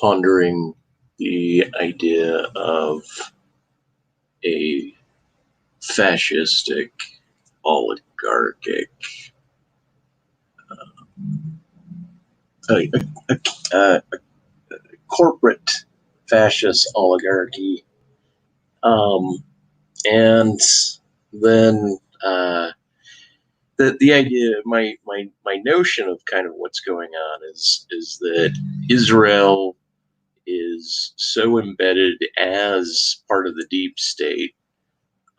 pondering the idea of a fascistic, oligarchic, a, a corporate fascist oligarchy, and then the idea, my notion of kind of what's going on is that Israel is so embedded as part of the deep state,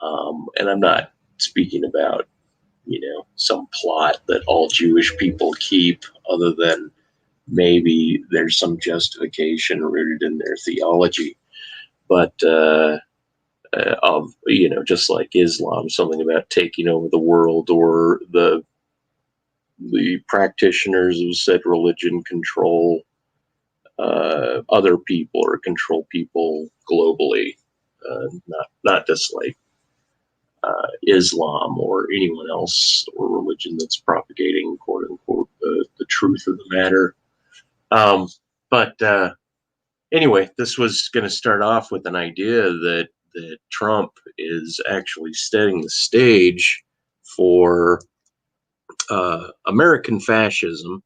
and I'm not speaking about some plot that all Jewish people keep, other than maybe there's some justification rooted in their theology, but of just like Islam, something about taking over the world, or the practitioners of said religion control other people or control people globally, not just like Islam or anyone else or religion that's propagating quote unquote the truth of the matter. But anyway, this was going to start off with an idea that Trump is actually setting the stage for American fascism,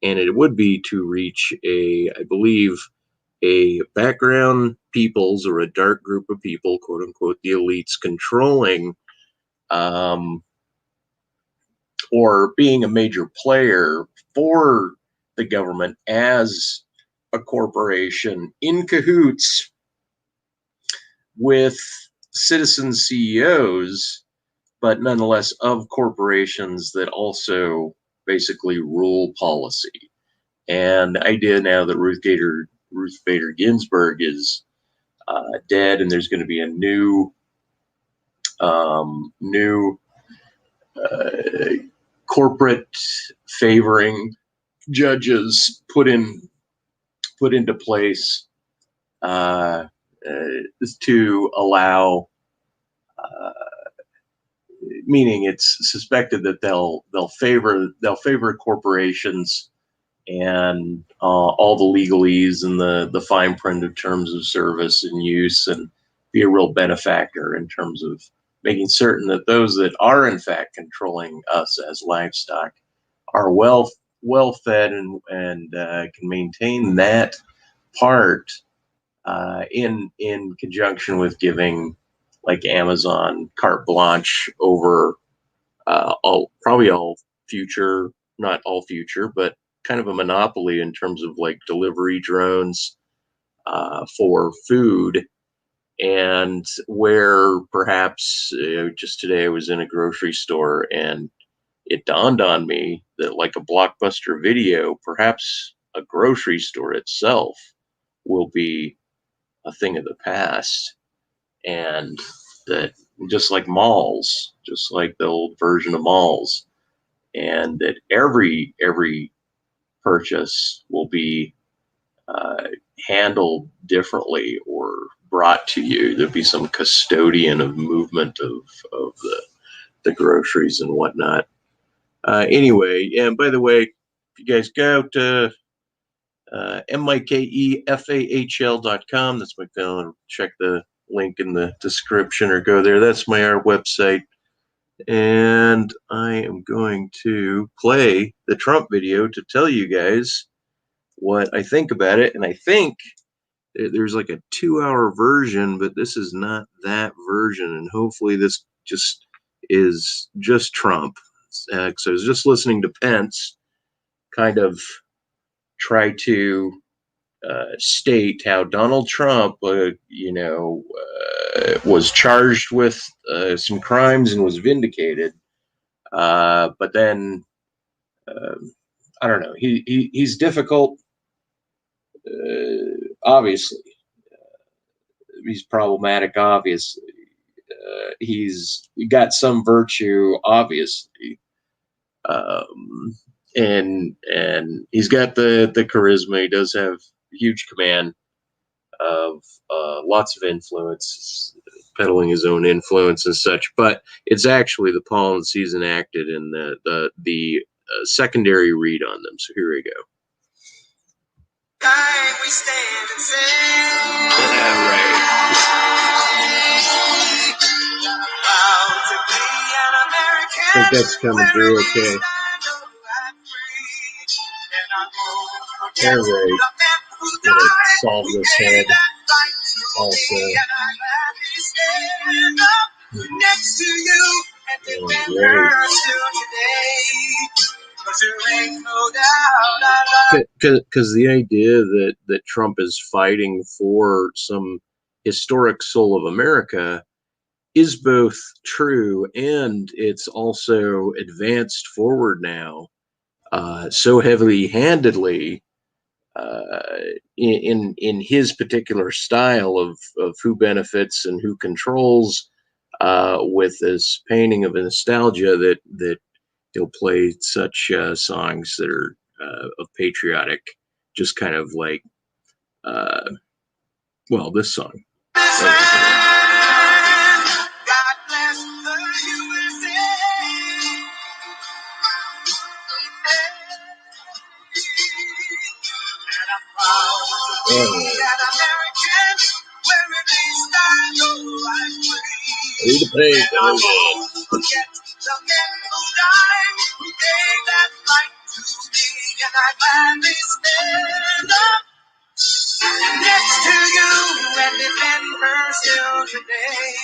and it would be to reach I believe, a background peoples, or a dark group of people, quote unquote, the elites controlling, or being a major player for the government as a corporation in cahoots with citizen CEOs, but nonetheless of corporations that also basically rule policy. And the idea now that Ruth Bader Ginsburg is dead, and there's going to be a new corporate favoring judges put into place to allow, meaning it's suspected that they'll favor corporations and all the legalese and the fine print of terms of service and use, and be a real benefactor in terms of making certain that those that are in fact controlling us as livestock are well fed and can maintain that part in conjunction with giving, like Amazon, carte blanche over probably all future, not all future, but kind of a monopoly in terms of like delivery drones for food. And where perhaps just today I was in a grocery store, and it dawned on me that, like a Blockbuster Video, perhaps a grocery store itself will be a thing of the past. And that just like malls, just like the old version of malls, and that every purchase will be handled differently or brought to you. There'll be some custodian of movement of the groceries and whatnot. Anyway, and by the way, if you guys go to MIKEFAHL.com, that's my phone. Check the link in the description or go there. That's my website. And I am going to play the Trump video to tell you guys what I think about it. And I think there's like a 2-hour version, but this is not that version. And hopefully this just is just Trump. So I was just listening to Pence kind of try to state how Donald Trump, was charged with some crimes and was vindicated. But then, I don't know, he's difficult, obviously. He's problematic, obviously. He's got some virtue, obviously. And he's got the charisma. He does have huge command of lots of influence, peddling his own influence and such. But it's actually the policies enacted and the secondary read on them. So here we go. Yeah, right. I think that's coming through okay. Yeah, right. Gonna solve this head also. Because the idea that Trump is fighting for some historic soul of America is both true, and it's also advanced forward now so heavily-handedly in his particular style of who benefits and who controls, with this painting of nostalgia that he'll play such songs that are of patriotic, just kind of like, well, this song. Read the page, next to you and defend her still today.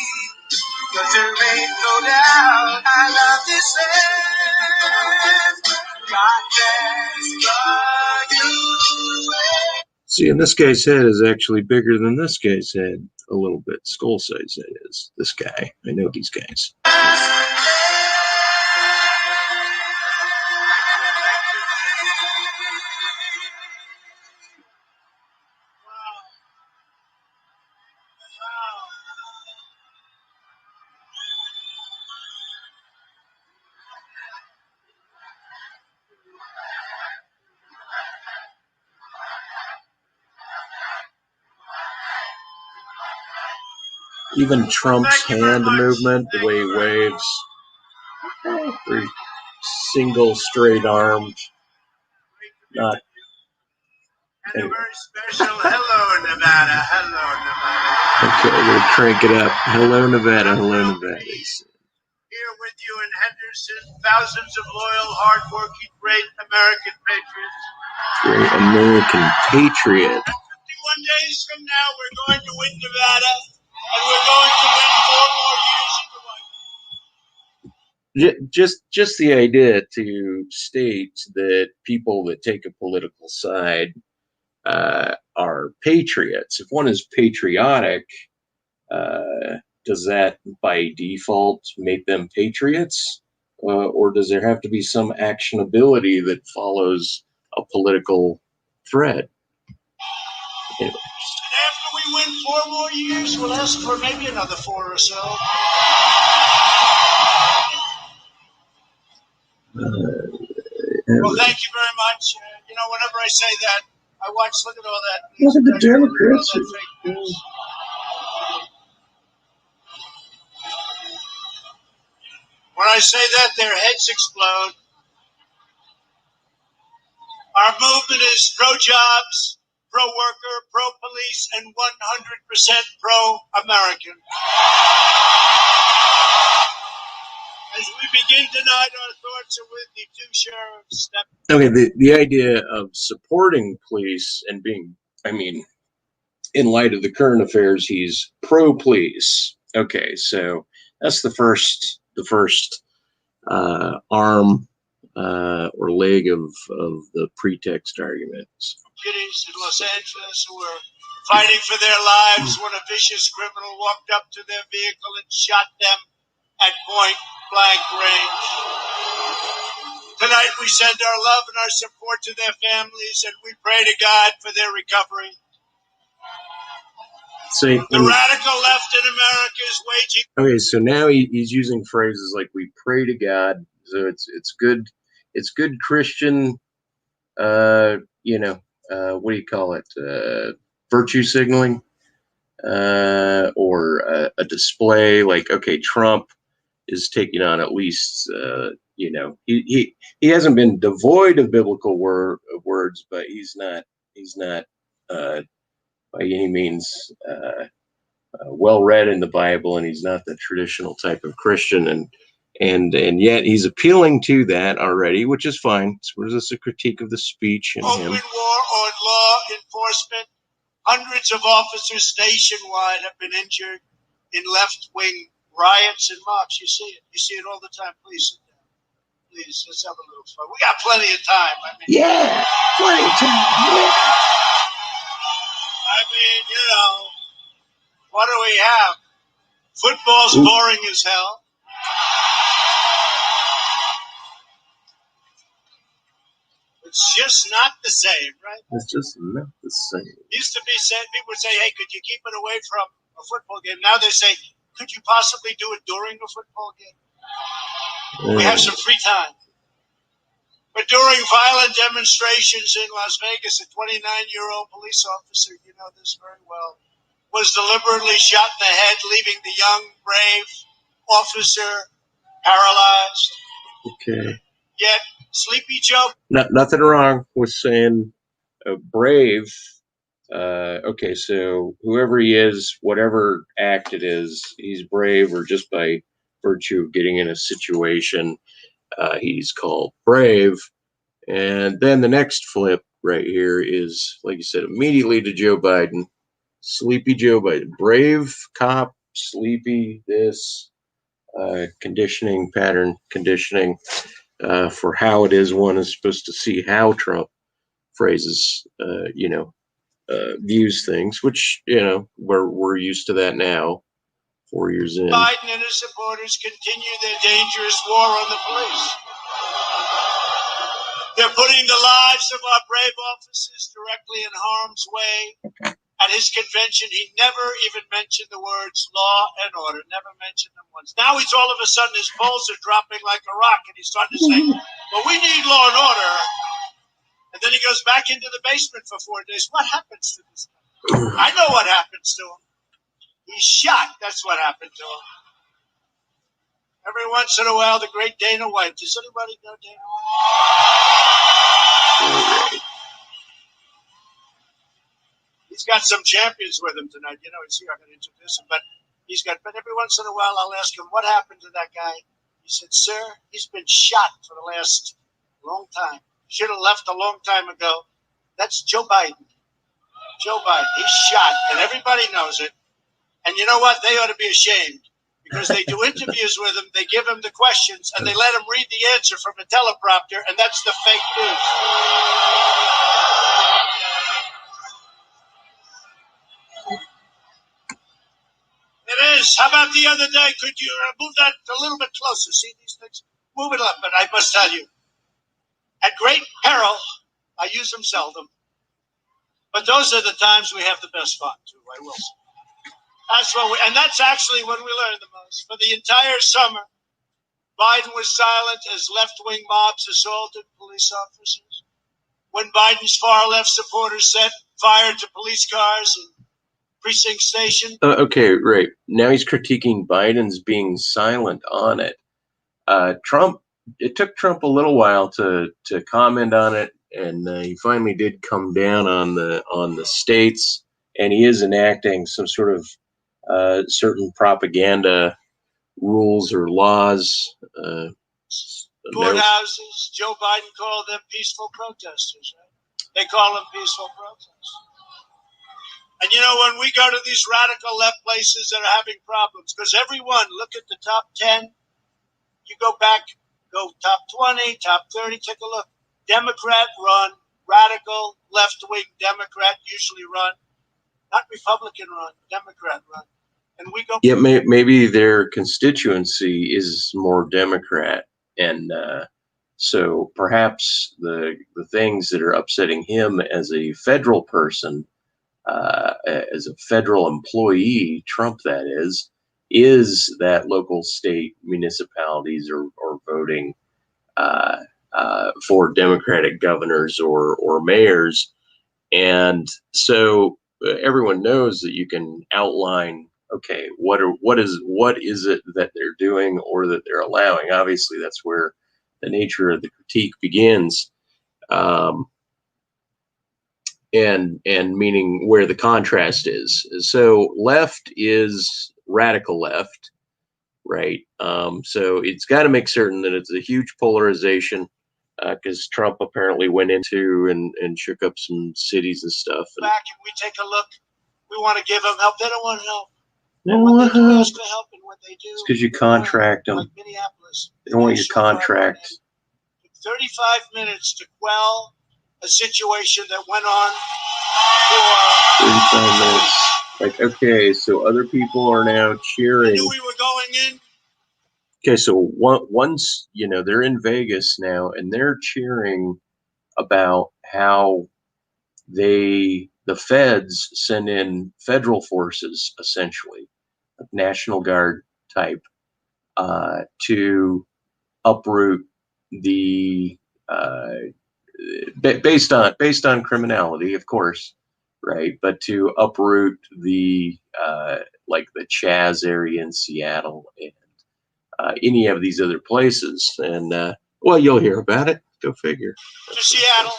Cause there ain't no doubt I love this land. God bless the USA. See, and this guy's head is actually bigger than this guy's head a little bit. Skull size, that is. This guy. I know these guys. Even Trump's hand movement, the way he waves, very single straight arm, not. And a very special hello, Nevada. Hello, Nevada. Okay, we'll crank it up. Hello, Nevada. Hello, Nevada. Here with you in Henderson, thousands of loyal, hardworking, great American patriots. Great American patriot. 51 days from now, we're going to win Nevada, and we're going to win 4 more years in the White House. Just the idea to state that people that take a political side are patriots. If one is patriotic, does that by default make them patriots? Or does there have to be some actionability that follows a political thread? Anyways. And after we win 4 more years, we'll ask for maybe another 4 or so. Well, thank you very much. Whenever I say that, I watch, look at all that. Look at the Democrats. When I say that, their heads explode. Our movement is pro-jobs, pro-worker, pro-police, and 100% pro-American. As we begin tonight, our thoughts are with the 2 sheriffs. Okay, the idea of supporting police and being, in light of the current affairs, he's pro-police. Okay, so that's the first arm or leg of the pretext arguments. Kiddies in Los Angeles who were fighting for their lives when a vicious criminal walked up to their vehicle and shot them at point blank range. Tonight we send our love and our support to their families, and we pray to God for their recovery. So, the radical left in America is waging. Okay, so now he's using phrases like "we pray to God." So it's good Christian, what do you call it? Virtue signaling, or a display. Like, okay, Trump is taking on at least, he hasn't been devoid of biblical words, but he's not by any means well read in the Bible, and he's not the traditional type of Christian, and yet he's appealing to that already, which is fine. So was this a critique of the speech and Open him? war on law enforcement. Hundreds of officers nationwide have been injured in left-wing riots and mobs. You see it. You see it all the time. Please sit down. Please, let's have a little fun. We got plenty of time. Yeah, plenty of time. What do we have? Football's boring as hell. It's just not the same, right? It's just not the same. Used to be said, people would say, hey, could you keep it away from a football game? Now they say, could you possibly do it during a football game? We have some free time. But during violent demonstrations in Las Vegas, a 29-year-old police officer, you know this very well, was deliberately shot in the head, leaving the young, brave officer paralyzed. Okay. Yet, Sleepy Joe. Nothing wrong with saying brave. Okay, so whoever he is, whatever act it is, he's brave, or just by virtue of getting in a situation, he's called brave. And then the next flip right here is, like you said, immediately to Joe Biden. Sleepy Joe Biden. Brave cop, sleepy, this, conditioning, pattern conditioning for how it is one is supposed to see how Trump phrases, views things, which, we're used to that now, 4 years in. Biden and his supporters continue their dangerous war on the police. They're putting the lives of our brave officers directly in harm's way. At his convention, he never even mentioned the words law and order, never mentioned them once. Now he's all of a sudden, his polls are dropping like a rock, and he's starting to say, well, we need law and order. And then he goes back into the basement for 4 days. What happens to this guy? I know what happens to him. He's shot. That's what happened to him. Every once in a while, the great Dana White. Does anybody know Dana White? He's got some champions with him tonight. He's here. I'm going to introduce him. But every once in a while, I'll ask him, what happened to that guy? He said, sir, he's been shot for the last long time. Should have left a long time ago. That's Joe Biden. Joe Biden. He's shot, and everybody knows it. And you know what? They ought to be ashamed, because they do interviews with him, they give him the questions, and they let him read the answer from a teleprompter, and that's the fake news. It is. How about the other day? Could you move that a little bit closer? See these things? Move it up, but I must tell you, at great peril, I use them seldom, but those are the times we have the best fun, too, I will say. That's actually when we learn the most. For the entire summer, Biden was silent as left-wing mobs assaulted police officers. When Biden's far-left supporters set fire to police cars and precinct stations. Okay, right. Now he's critiquing Biden's being silent on it. It took Trump a little while to comment on it, and he finally did come down on the states, and he is enacting some sort of certain propaganda rules or laws. Courthouses. Joe Biden called them peaceful protesters. Right? They call them peaceful protesters. And when we go to these radical left places that are having problems, because everyone, look at the top 10, you go top 20, top 30, take a look. Democrat run, radical left-wing Democrat usually run, not Republican run, Democrat run. And we go. Yeah, maybe their constituency is more Democrat, and so perhaps the things that are upsetting him as a federal person, as a federal employee, Trump that is that local state municipalities are voting for Democratic governors or mayors, and so everyone knows that you can outline. Okay, what is it that they're doing or that they're allowing? Obviously, that's where the nature of the critique begins. and meaning where the contrast is. So left is radical left, right? So it's got to make certain that it's a huge polarization, because Trump apparently went into and shook up some cities and stuff. And back and we take a look. We want to give them help. They don't want help. they When they don't do want ask for help, and when they do, It's because you contract them. like Minneapolis, They don't want your National Guard contract. went in. 35 minutes to quell a situation that went on for 35 minutes. Like, okay, so other people are now I cheering. knew we were going in. okay, so once they're in Vegas now, and they're cheering about how the feds send in federal forces, essentially, like National Guard type, to uproot the based on criminality, of course, right? But to uproot the like the Chaz area in Seattle and any of these other places, and well, you'll hear about it. Go figure. To Seattle.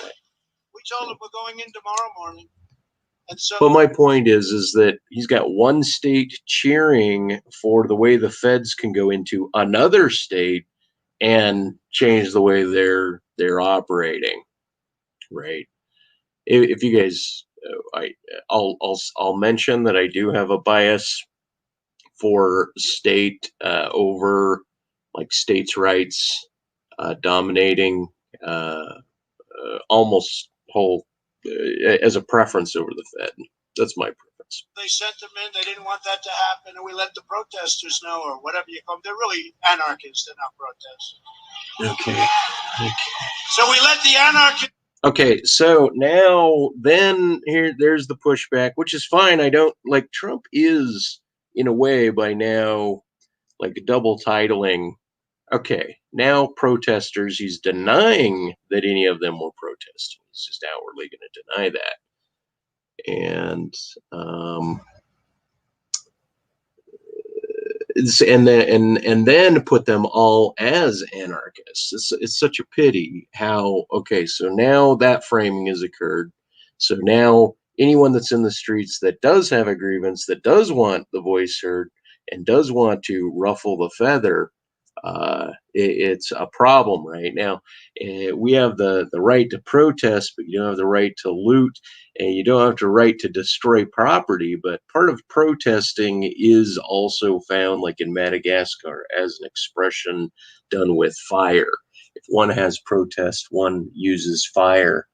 We told them we're going in tomorrow morning. And so But my point is that he's got one state cheering for the way the feds can go into another state and change the way they're operating, right? If you guys, I'll mention that I do have a bias for state over like states' rights dominating almost whole as a preference over the Fed. That's my preference. they sent them in. They didn't want that to happen, and we let the protesters know, or whatever you call them. They're really anarchists. They're not protesters. Okay. So we let the anarchists. Okay, so now then there's the pushback, which is fine. I don't like Trump is in a way by now like double titling. Okay, now protesters, he's denying that any of them were protesting. He's just outwardly going to deny that. And and then put them all as anarchists. It's such a pity how so now that framing has occurred. So now anyone that's in the streets that does have a grievance, that does want the voice heard, and does want to ruffle the feather, it's a problem right now. We have the right to protest, but you don't have the right to loot, and you don't have the right to destroy property. But part of protesting is also found, like in Madagascar, as an expression done with fire. If one has protest, one uses fire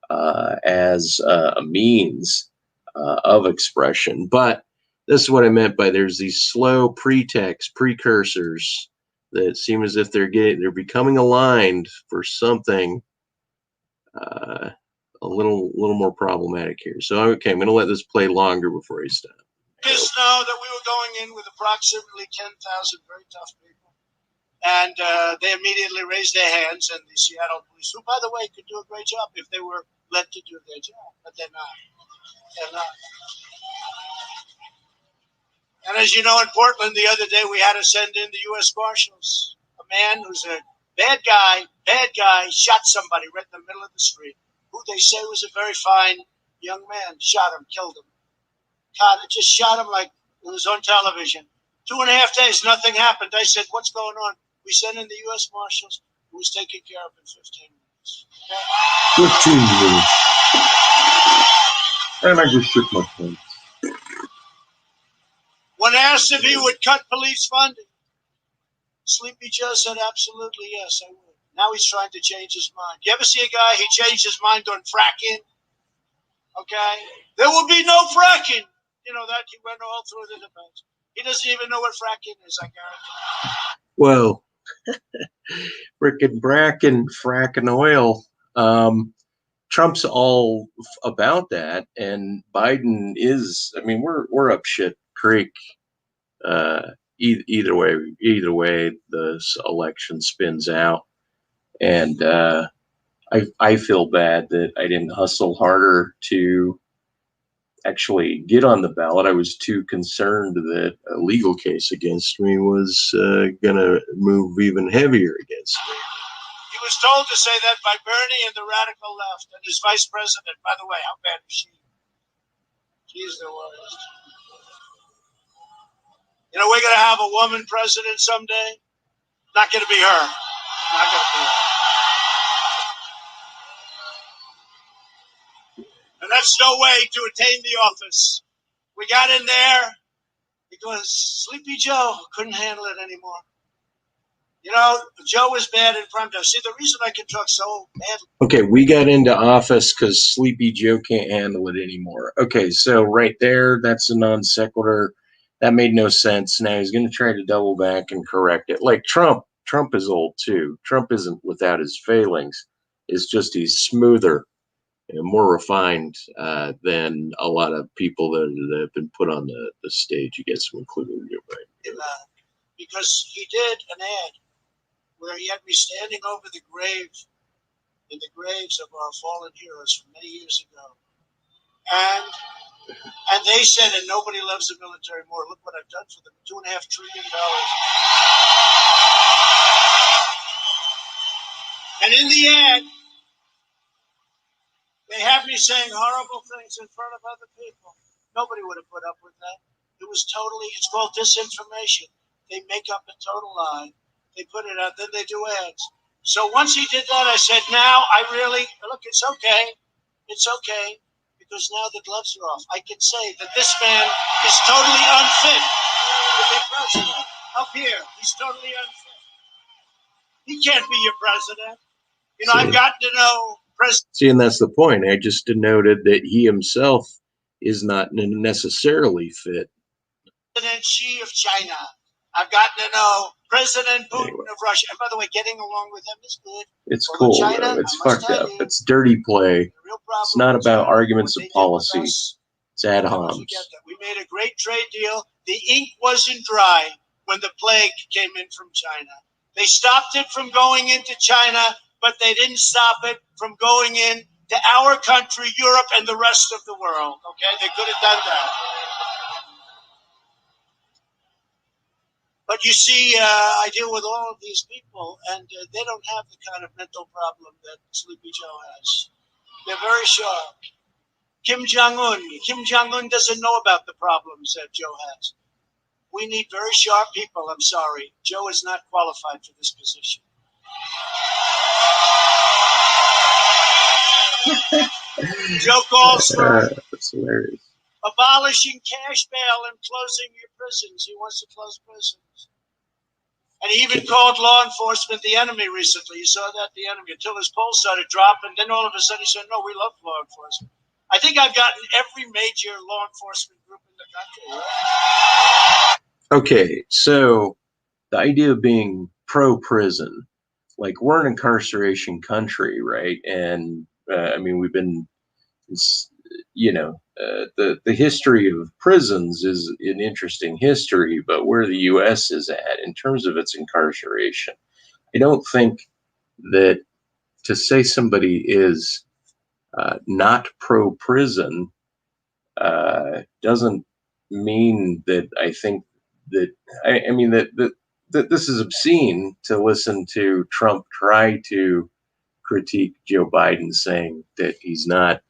as a means of expression. But this is what I meant by there's these slow precursors that seem as if they're becoming aligned for something a little more problematic here. So okay, I'm going to let this play longer before I stop. Just know that we were going in with approximately 10,000 very tough people. And they immediately raised their hands, and the Seattle police, who, by the way, could do a great job if they were let to do their job, but they're not. They're not. And as you know, in Portland the other day, we had to send in the U.S. Marshals. A man who's a bad guy, shot somebody right in the middle of the street, who they say was a very fine young man, shot him, killed him. God, it just shot him like it was on television. 2.5 days, nothing happened. I said, what's going on? We sent in the U.S. Marshals, who was taken care of in 15 minutes. 15 minutes. And I just shook my head. When asked if he would cut police funding, Sleepy Joe said, absolutely yes, I would. Now he's trying to change his mind. You ever see a guy, he changed his mind on fracking? Okay? There will be no fracking. You know, that he went all through the debate. He doesn't even know what fracking is, I guarantee. Well, frickin' bracken, fracking oil. Trump's all about that, and Biden is. I mean, we're up shit creek. Either way, this election spins out, and I feel bad that I didn't hustle harder to actually get on the ballot. I was too concerned that a legal case against me was going to move even heavier against me. He was told to say that by Bernie and the radical left and his vice president. By the way, how bad is she? She's the worst. You know, we're going to have a woman president someday. Not going to be her. Not going to be her. And that's no way to attain the office. We got in there because Sleepy Joe couldn't handle it anymore. You know, Joe was bad in front of us. See, the reason I can talk so badly. Okay, we got into office because Sleepy Joe can't handle it anymore. Okay, so right there, that's a non sequitur. That made no sense. Now he's going to try to double back and correct it. Like Trump is old too. Trump isn't without his failings. It's just he's smoother and more refined than a lot of people that have been put on the stage, I guess, including you, right? Because he did an ad where he had me standing over the graves of our fallen heroes from many years ago. And they said, and nobody loves the military more. Look what I've done for them, $2.5 trillion. And in the ad, they have me saying horrible things in front of other people. Nobody would have put up with that. It was totally, it's called disinformation. They make up a total lie. They put it out, then they do ads. So once he did that, I said, now I really, look, it's okay. It's okay. Because now the gloves are off. I can say that this man is totally unfit to be president. Up here, he's totally unfit. He can't be your president. You know, I've gotten to know President. See, and that's the point. I just denoted that he himself is not necessarily fit. President Xi of China. I've gotten to know President Putin of Russia. And by the way, getting along with them is good. It's cool, China, though. It's fucked up. It's dirty play. It's not about arguments of policy. It's ad homs. We made a great trade deal. The ink wasn't dry when the plague came in from China. They stopped it from going into China, but they didn't stop it from going in to our country, Europe, and the rest of the world. Okay, they could have done that. But you see, I deal with all of these people, and they don't have the kind of mental problem that Sleepy Joe has. They're very sharp. Kim Jong-un doesn't know about the problems that Joe has. We need very sharp people. I'm sorry. Joe is not qualified for this position. Joe calls for that's hilarious. Abolishing cash bail and closing your prisons. He wants to close prisons. And he even called law enforcement the enemy recently. You saw that, the enemy, until his polls started dropping. Then all of a sudden he said, no, we love law enforcement. I think I've gotten every major law enforcement group in the country. Right? Okay, so the idea of being pro-prison, like we're an incarceration country, right? And I mean, we've been, you know, the history of prisons is an interesting history, but where the U.S. is at in terms of its incarceration, I don't think that to say somebody is not pro-prison doesn't mean that I think that I mean that this is obscene to listen to Trump try to critique Joe Biden saying that he's not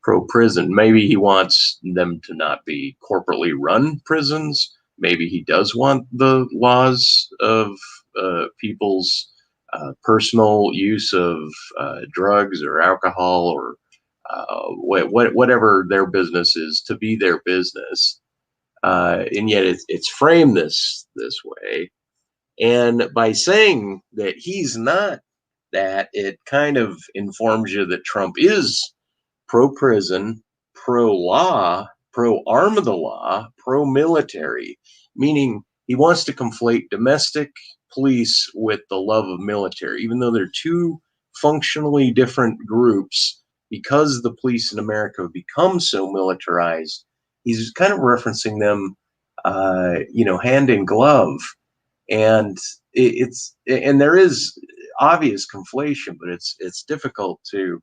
pro-prison. Maybe he wants them to not be corporately run prisons. Maybe he does want the laws of people's personal use of drugs or alcohol or whatever their business is to be their business. And yet it's framed this way. And by saying that he's not that, it kind of informs you that Trump is pro-prison, pro-law, pro-arm of the law, pro-military, meaning he wants to conflate domestic police with the love of military, even though they're two functionally different groups. Because the police in America have become so militarized, he's kind of referencing them, hand in glove. And there is obvious conflation, but it's difficult to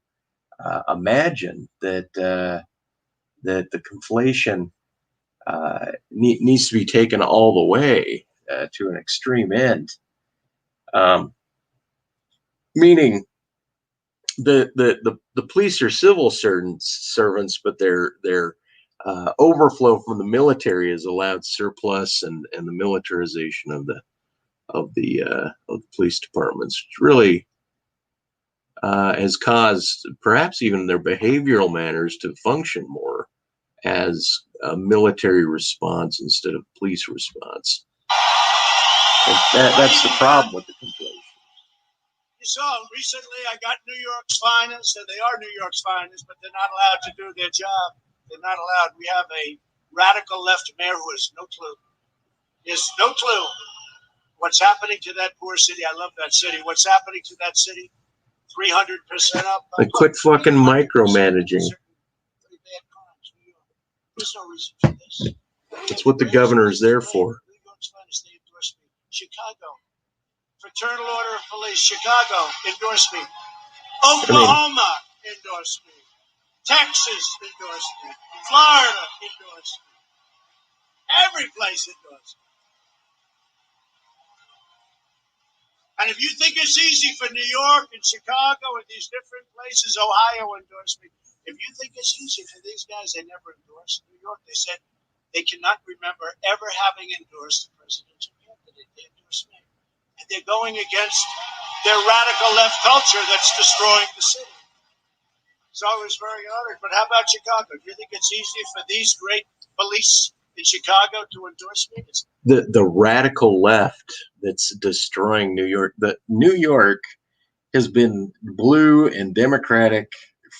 imagine that that the conflation needs to be taken all the way to an extreme end. meaning the police are civil servants, but their overflow from the military has allowed surplus and the militarization of the police departments, which really has caused perhaps even their behavioral manners to function more as a military response instead of police response. And that's the problem with the conflation. You saw recently I got New York's finest, and they are New York's finest, but they're not allowed to do their job. They're not allowed. We have a radical left mayor who has no clue. He has no clue what's happening to that poor city. I love that city. What's happening to that city? 300% up. Like, quit fucking micromanaging. Pretty bad crimes. There's no reason for this. That's what the governor is there for. New York's finest, they endorse me. Chicago. Fraternal Order of Police, Chicago, endorse me. Oklahoma, endorse me. Texas, endorse me. Florida, endorse me. Every place endorse me. And if you think it's easy for New York and Chicago and these different places, Ohio endorse me. If you think it's easy for these guys, they never endorsed New York. They said they cannot remember ever having endorsed a presidential candidate. They endorsed me. And they're going against their radical left culture that's destroying the city. So I was very honored. But how about Chicago? Do you think it's easy for these great police in Chicago to endorse me? The radical left that's destroying New York. New York has been blue and democratic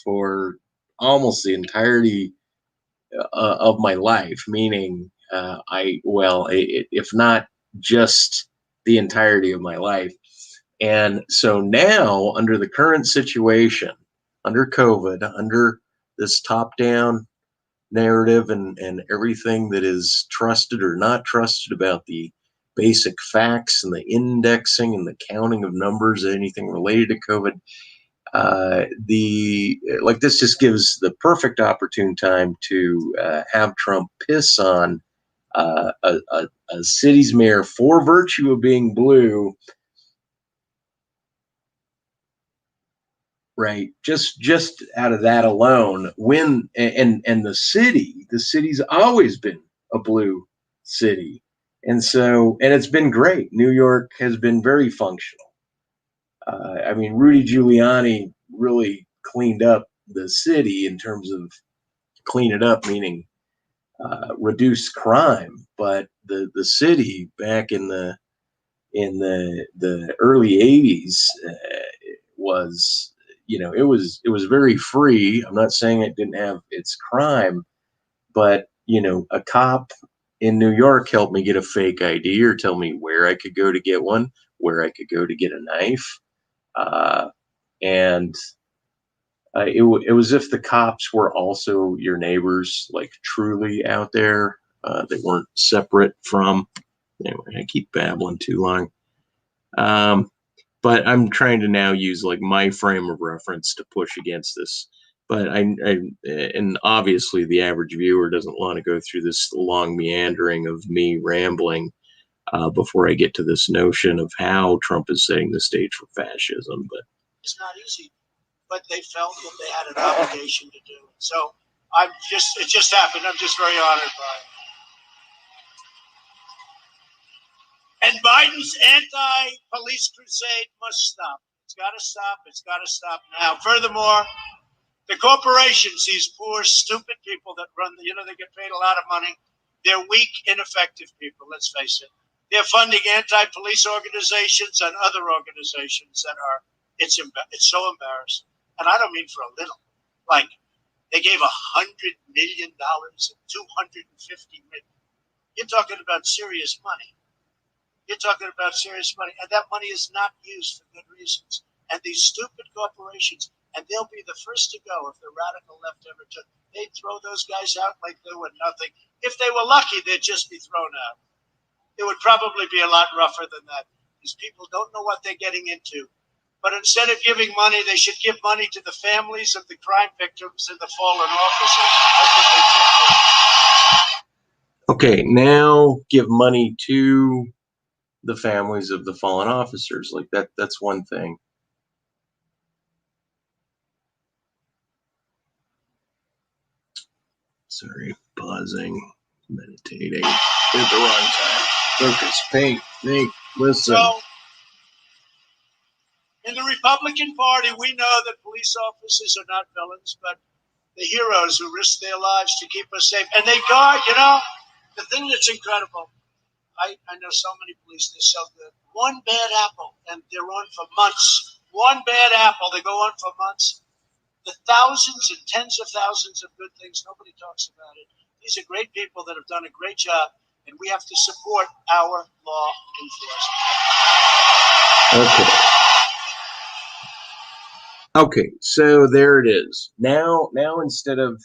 for almost the entirety of my life, meaning if not just the entirety of my life. And so now, under the current situation, under COVID, under this top-down narrative and everything that is trusted or not trusted about the basic facts and the indexing and the counting of numbers, anything related to COVID, this just gives the perfect opportune time to have Trump piss on a city's mayor for virtue of being blue. Right, just out of that alone, and the city's always been a blue city, and it's been great. New York has been very functional. I mean, Rudy Giuliani really cleaned up the city in terms of clean it up, meaning reduce crime. But the city back in the early '80s was, it was very free. I'm not saying it didn't have its crime, but a cop in New York helped me get a fake ID or tell me where I could go to get one, where I could go to get a knife. And it was if the cops were also your neighbors, like truly out there. They weren't separate from. Anyway, I keep babbling too long. But I'm trying to now use like my frame of reference to push against this. But and obviously the average viewer doesn't want to go through this long meandering of me rambling before I get to this notion of how Trump is setting the stage for fascism. But it's not easy. But they felt that they had an obligation to do it. So it just happened. I'm just very honored by it. And Biden's anti-police crusade must stop. It's got to stop. It's got to stop now. Furthermore, the corporations, these poor, stupid people that run, they get paid a lot of money. They're weak, ineffective people, let's face it. They're funding anti-police organizations and other organizations that are, it's so embarrassing. And I don't mean for a little. Like, they gave $100 million and $250 million. You're talking about serious money. You're talking about serious money. And that money is not used for good reasons. And these stupid corporations, and they'll be the first to go if the radical left ever took. They'd throw those guys out like they were nothing. If they were lucky, they'd just be thrown out. It would probably be a lot rougher than that. These people don't know what they're getting into. But instead of giving money, they should give money to the families of the crime victims and the fallen officers. That's what they should do. Okay, now give money to the families of the fallen officers. Like that's one thing. Sorry, pausing, meditating at the wrong time. Focus, think, listen. So, in the Republican Party, we know that police officers are not villains, but the heroes who risk their lives to keep us safe. And they guard, the thing that's incredible, I know so many police, they're so good. One bad apple, and they're on for months. One bad apple, they go on for months. The thousands and tens of thousands of good things, nobody talks about it. These are great people that have done a great job, and we have to support our law enforcement. Okay. Okay, so there it is. Now instead of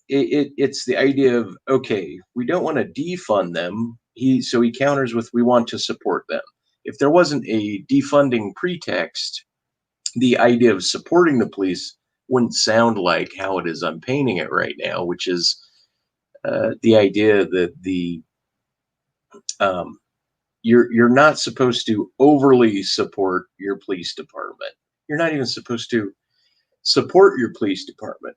it's the idea of, okay, we don't want to defund them. So he counters with, we want to support them. If there wasn't a defunding pretext, the idea of supporting the police wouldn't sound like how it is I'm painting it right now, which is the idea that you're not supposed to overly support your police department. You're not even supposed to support your police department.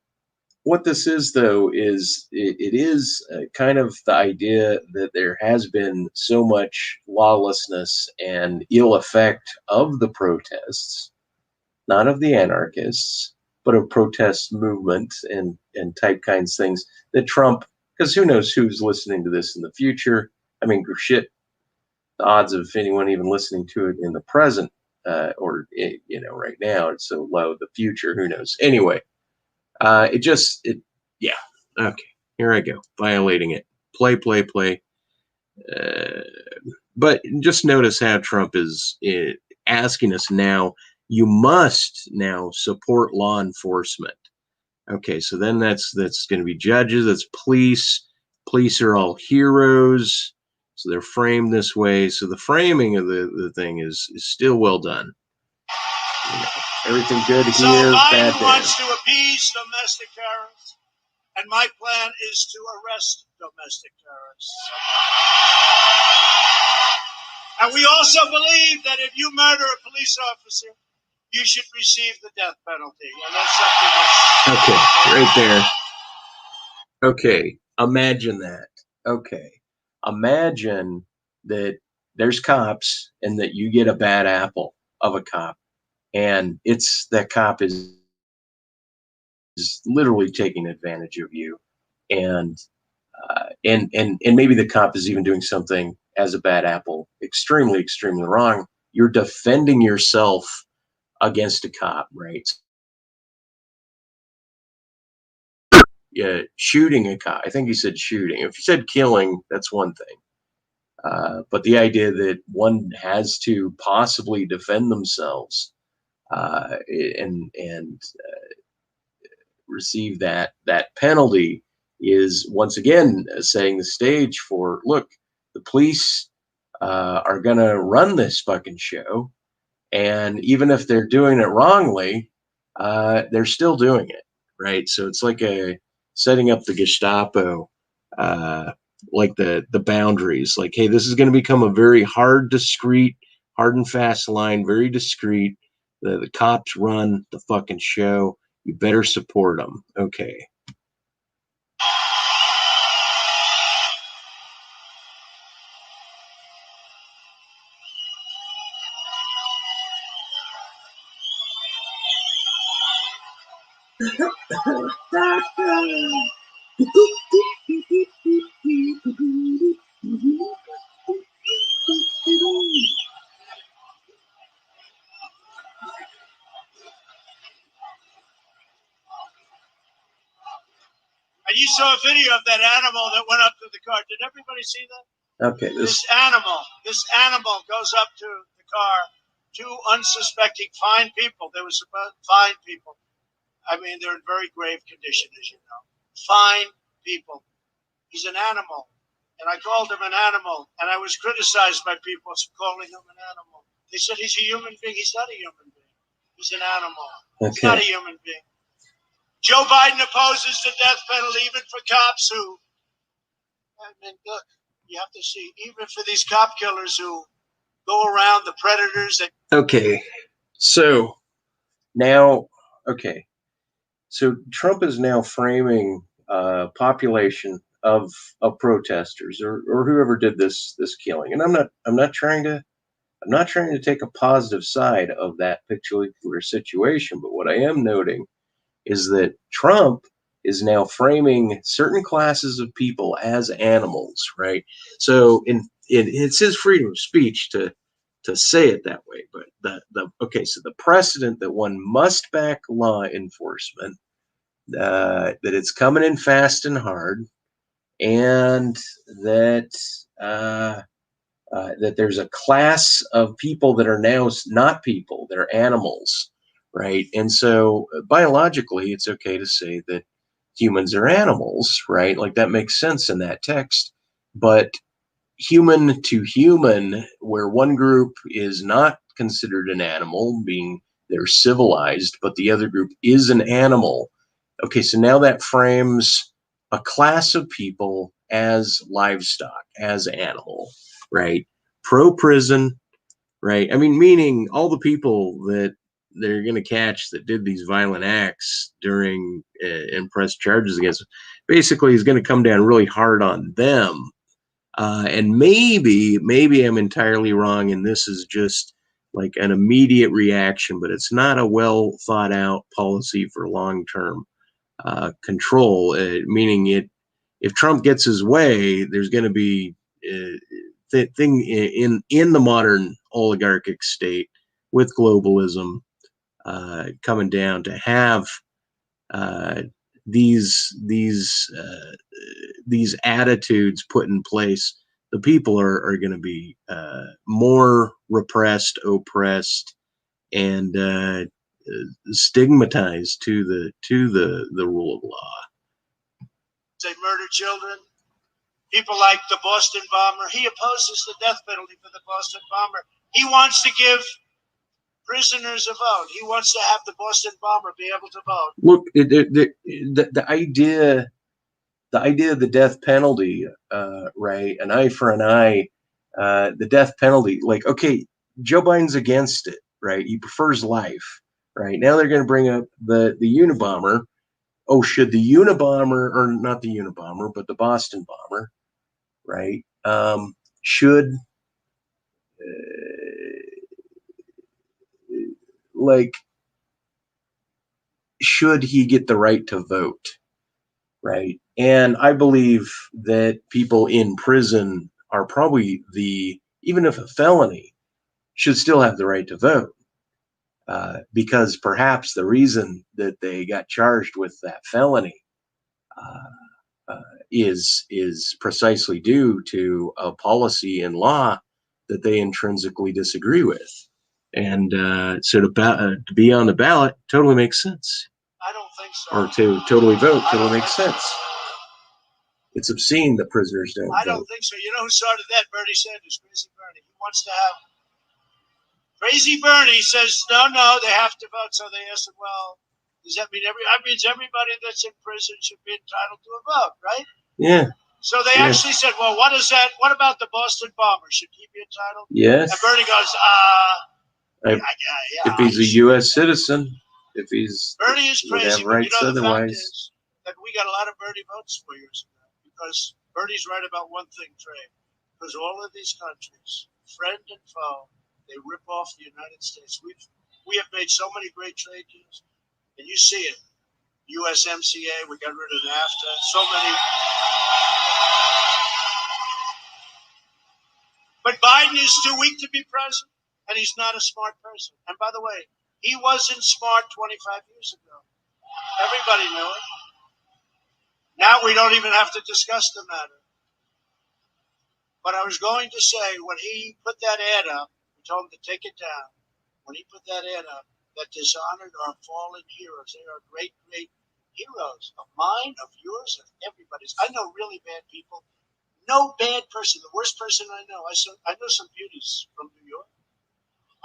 What this is, though, is it is kind of the idea that there has been so much lawlessness and ill effect of the protests, not of the anarchists, but of protest movement and type kinds things that Trump, because who knows who's listening to this in the future. I mean, shit, the odds of anyone even listening to it in the present right now, it's so low. The future, who knows? Anyway, yeah. Okay, here I go, violating it. Play. But just notice how Trump is asking us now, you must now support law enforcement. Okay, so then that's going to be judges, that's police. Police are all heroes, so they're framed this way. So the framing of the thing is still well done. Everything good here, so bad Biden there. Wants to appease domestic terrorists, and my plan is to arrest domestic terrorists. And we also believe that if you murder a police officer, you should receive the death penalty. And that's something that's... Okay, right there. Okay, imagine that. Okay, imagine that there's cops and that you get a bad apple of a cop, and that cop is literally taking advantage of you, and maybe the cop is even doing something as a bad apple extremely wrong. You're defending yourself against a cop, right? Yeah, shooting a cop. I think he said shooting. If you said killing, that's one thing. But the idea that one has to possibly defend themselves and receive that penalty is once again setting the stage for, look, the police are going to run this fucking show, and even if they're doing it wrongly, they're still doing it, right? So it's like setting up the Gestapo, like the boundaries, like, hey, this is going to become a very hard and fast line, very discreet. The cops run the fucking show. You better support them. Okay. And you saw a video of that animal that went up to the car. Did everybody see that? Okay. This animal goes up to the car. Two unsuspecting fine people. They were fine people. I mean, they're in very grave condition, as you know. Fine people. He's an animal. And I called him an animal. And I was criticized by people for calling him an animal. They said he's a human being. He's not a human being. He's an animal. Okay. He's not a human being. Joe Biden opposes the death penalty even for cops who, I mean, look, you have to see, even for these cop killers who go around the predators. Okay, so now, okay, So Trump is now framing a population of protesters or whoever did this killing, and I'm not trying to take a positive side of that particular situation, but what I am noting is that Trump is now framing certain classes of people as animals, right? So it's his freedom of speech to say it that way, but so the precedent that one must back law enforcement, that it's coming in fast and hard, and that that there's a class of people that are now not people, they're animals, right? And so biologically, it's okay to say that humans are animals, right? Like that makes sense in that text. But human to human, where one group is not considered an animal, being they're civilized, but the other group is an animal. Okay, so now that frames a class of people as livestock, as animal, right? Pro prison, right? I mean, meaning all the people that they're going to catch that did these violent acts during and press charges against them, basically is going to come down really hard on them. And maybe I'm entirely wrong, and this is just like an immediate reaction, but it's not a well thought out policy for long term control. Meaning, if Trump gets his way, there's going to be thing in the modern oligarchic state with globalism coming down to have uh, these these uh, these attitudes put in place. The people are going to be more repressed, oppressed, and stigmatized to the rule of law. They murder children. People like the Boston bomber. He opposes the death penalty for the Boston bomber. He wants to give prisoners a vote. He wants to have the Boston bomber be able to vote. Look, the idea of the death penalty, right? An eye for an eye, the death penalty. Like, okay, Joe Biden's against it, right? He prefers life, right? Now they're going to bring up the Unabomber. Oh, should the Unabomber, or not the Unabomber, but the Boston bomber, right? Should like should he get the right to vote, right? And I believe that people in prison are probably even if a felony, should still have the right to vote. Because perhaps the reason that they got charged with that felony is precisely due to a policy and law that they intrinsically disagree with. And so to be on the ballot totally makes sense. I don't think so. Or to totally vote totally makes sense. It's obscene that prisoners don't vote. I don't think so. You know who started that? Bernie Sanders, Crazy Bernie. He wants to have. Crazy Bernie says, no, they have to vote. So they asked him, well, does that mean everybody that's in prison should be entitled to a vote, right? Yeah. So they actually said, well, what about the Boston bomber? Should he be entitled? Yes. And Bernie goes, if he's a U.S. citizen, if he's Bernie is crazy, but you know, the fact is that we got a lot of Bernie votes 4 years ago because Bernie's right about one thing, Trey. Because all of these countries, friend and foe, they rip off the United States. We have made so many great trade deals, and you see it. USMCA, we got rid of NAFTA. So many. But Biden is too weak to be president, and he's not a smart person. And by the way, he wasn't smart 25 years ago. Everybody knew it. Now we don't even have to discuss the matter. But I was going to say, when he put that ad up, we told him to take it down. When he put that ad up, that dishonored our fallen heroes. They are great, great heroes of mine, of yours, of everybody's. I know really bad people. No bad person. The worst person I know. I know some beauties from New York.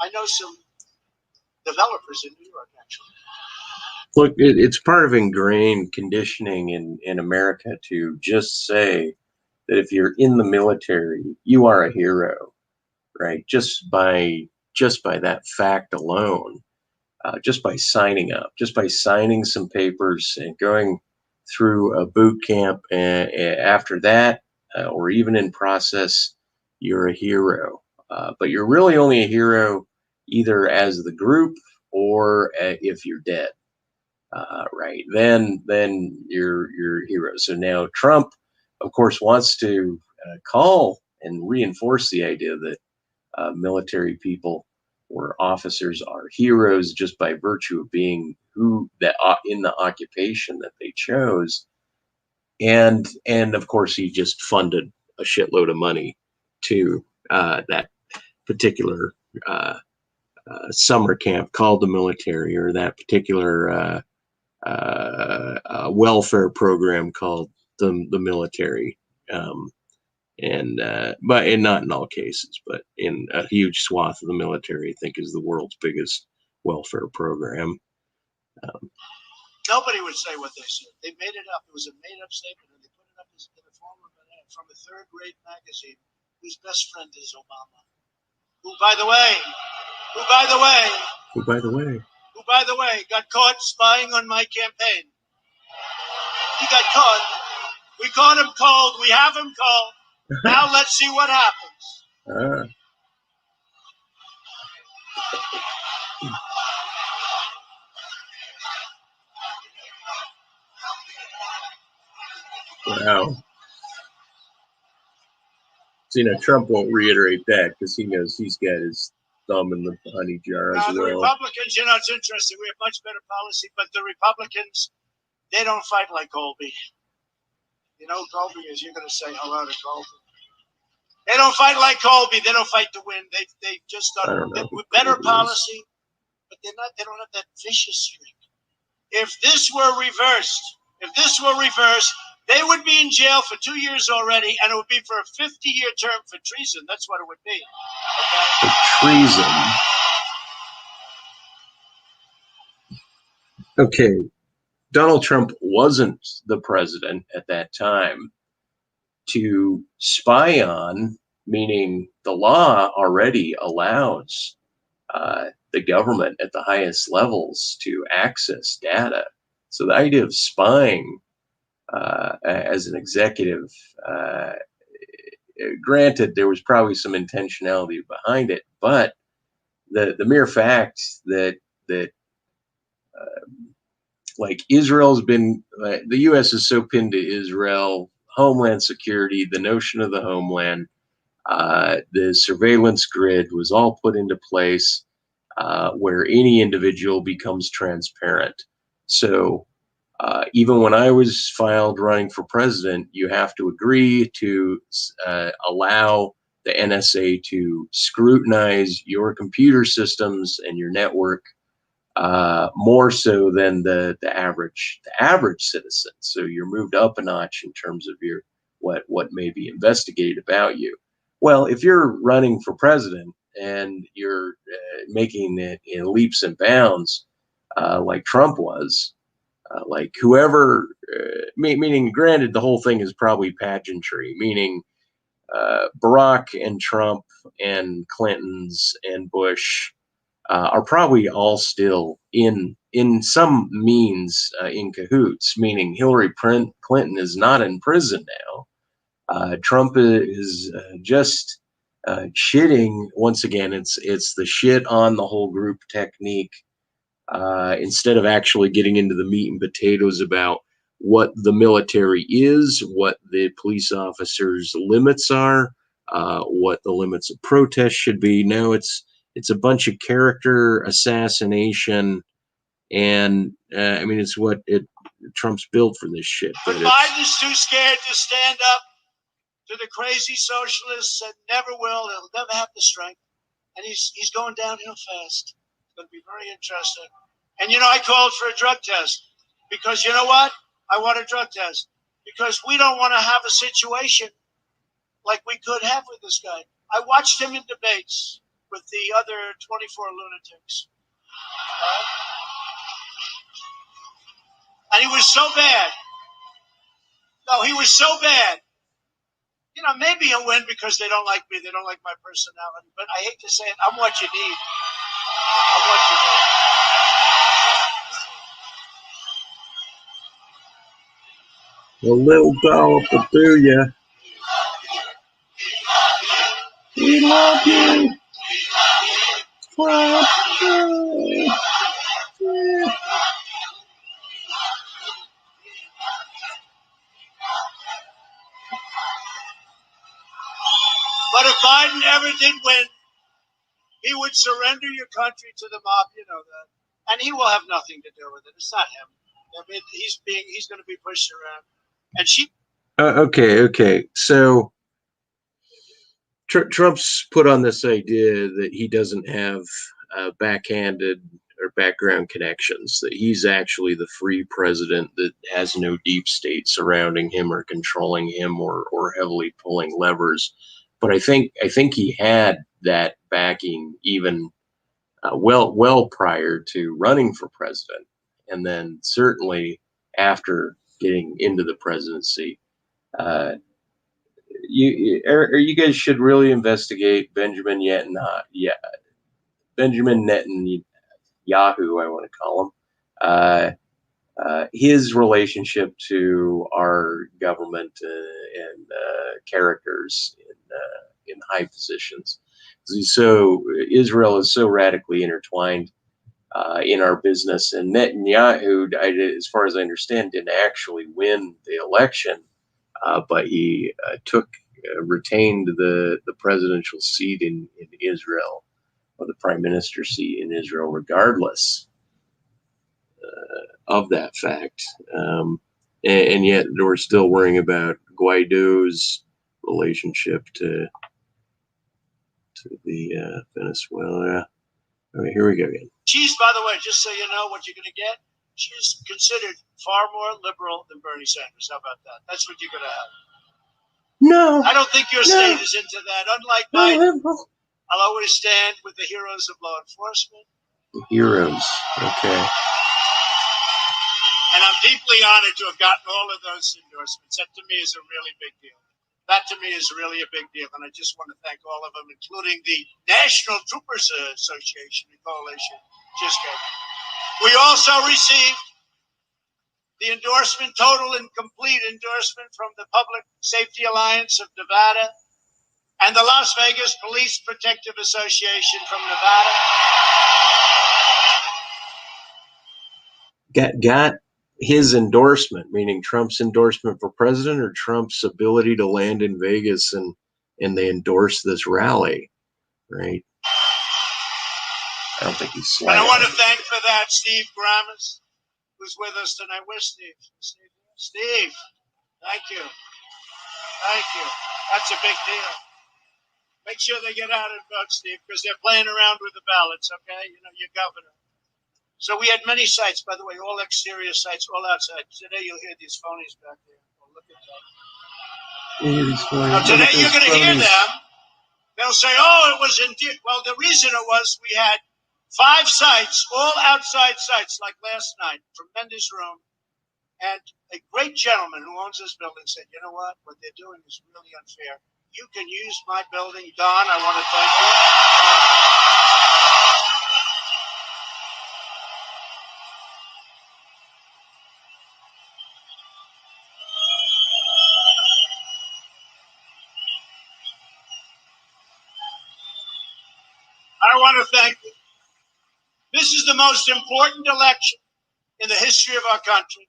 I know some developers in New York, actually. Look, it's part of ingrained conditioning in America to just say that if you're in the military, you are a hero, right? Just by that fact alone. just by signing up, just by signing some papers and going through a boot camp. And after that, or even in process, you're a hero. But you're really only a hero either as the group or if you're dead. Right, then you're a hero. So now Trump, of course, wants to call and reinforce the idea that military people or officers are heroes just by virtue of being who that in the occupation that they chose. And of course, he just funded a shitload of money to that particular summer camp called the military, or that particular welfare program called the military. And not in all cases, but in a huge swath of the military, I think is the world's biggest welfare program. Nobody would say what they said. They made it up. It was a made-up statement, and they put it up in the form of an ad from a third-rate magazine whose best friend is Obama. Who, by the way, got caught spying on my campaign. He got caught. We caught him cold. We have him cold. Now let's see what happens. Wow. So, Trump won't reiterate that because he knows he's got his thumb in the honey jar as The well. Republicans, it's interesting. We have much better policy, but the Republicans, they don't fight like Colby. Colby is, you're going to say hello to Colby. They don't fight like Colby. They don't fight to win. They just done with better policy, but they don't have that vicious streak. If this were reversed, they would be in jail for 2 years already, and it would be for a 50-year term for treason. That's what it would be. Okay? Treason. Okay. Donald Trump wasn't the president at that time to spy on, meaning the law already allows the government at the highest levels to access data. So the idea of spying as an executive, granted, there was probably some intentionality behind it, but the mere fact that like Israel's been, the U.S. is so pinned to Israel, Homeland Security, the notion of the homeland, the surveillance grid was all put into place where any individual becomes transparent. So even when I was filed running for president, you have to agree to allow the NSA to scrutinize your computer systems and your network more so than the average citizen. So you're moved up a notch in terms of your what may be investigated about you. Well, if you're running for president and you're making it in leaps and bounds, like Trump was, like whoever, meaning, granted, the whole thing is probably pageantry, meaning Barack and Trump and Clinton's and Bush are probably all still in some means in cahoots, meaning Hillary Clinton is not in prison now. Trump is just shitting once again. It's the shit on the whole group technique instead of actually getting into the meat and potatoes about what the military is, what the police officers' limits are, what the limits of protest should be. No, it's a bunch of character assassination, and it's what Trump's built for this shit. But Biden's too scared to stand up to the crazy socialists and never will. He'll never have the strength, and he's going downhill fast. It's going to be very interesting. And I called for a drug test because you know what? I want a drug test because we don't want to have a situation like we could have with this guy. I watched him in debates with the other 24 lunatics. And he was so bad. No, he was so bad. Maybe he'll win because they don't like me. They don't like my personality. But I hate to say it, I'm what you need. I'm what you need. A little dollop will do ya. We love you. Trump. But if Biden ever did win, he would surrender your country to the mob. You know that, and he will have nothing to do with it. It's not him. I mean, he's going to be pushed around, and she. Okay. So Trump's put on this idea that he doesn't have backhanded or background connections, that he's actually the free president that has no deep state surrounding him or controlling him or heavily pulling levers. But I think he had that backing even well prior to running for president, and then certainly after getting into the presidency. Uh, you guys should really investigate Benjamin Netanyahu, I want to call him, his relationship to our government and characters in high positions. So Israel is so radically intertwined in our business, and Netanyahu, as far as I understand, didn't actually win the election, but he retained the presidential seat in Israel, or the prime minister seat in Israel, regardless of that fact. And yet we're still worrying about Guaido's relationship to the Venezuela. All right, here we go again. She's, by the way, just so you know what you're going to get, she's considered far more liberal than Bernie Sanders. How about that? That's what you're going to have. No. I don't think your state is into that. Unlike Biden, I'll always stand with the heroes of law enforcement. The heroes. Okay. And I'm deeply honored to have gotten all of those endorsements. That to me is a really big deal. That to me is really a big deal. And I just want to thank all of them, including the National Troopers Association and Coalition. Just good. We also received the endorsement, total and complete endorsement from the Public Safety Alliance of Nevada and the Las Vegas Police Protective Association from Nevada. Got his endorsement, meaning Trump's endorsement for president, or Trump's ability to land in Vegas and they endorse this rally, right? I don't think he's sliding. And I want to thank for that Steve Grammas, who's with us tonight. Where's Steve? Steve, thank you. Thank you. That's a big deal. Make sure they get out and vote, Steve, because they're playing around with the ballots, okay? You know, your governor. So we had many sites, by the way, all exterior sites, all outside. Today you'll hear these phonies back there. Oh, look at that. Now, today you're going to hear them. They'll say, oh, it was indeed. Well, the reason it was, we had 5 sites, all outside sites, like last night, tremendous room. And a great gentleman who owns this building said, you know what they're doing is really unfair. You can use my building. Don, I want to thank you. I want to thank you. This is the most important election in the history of our country.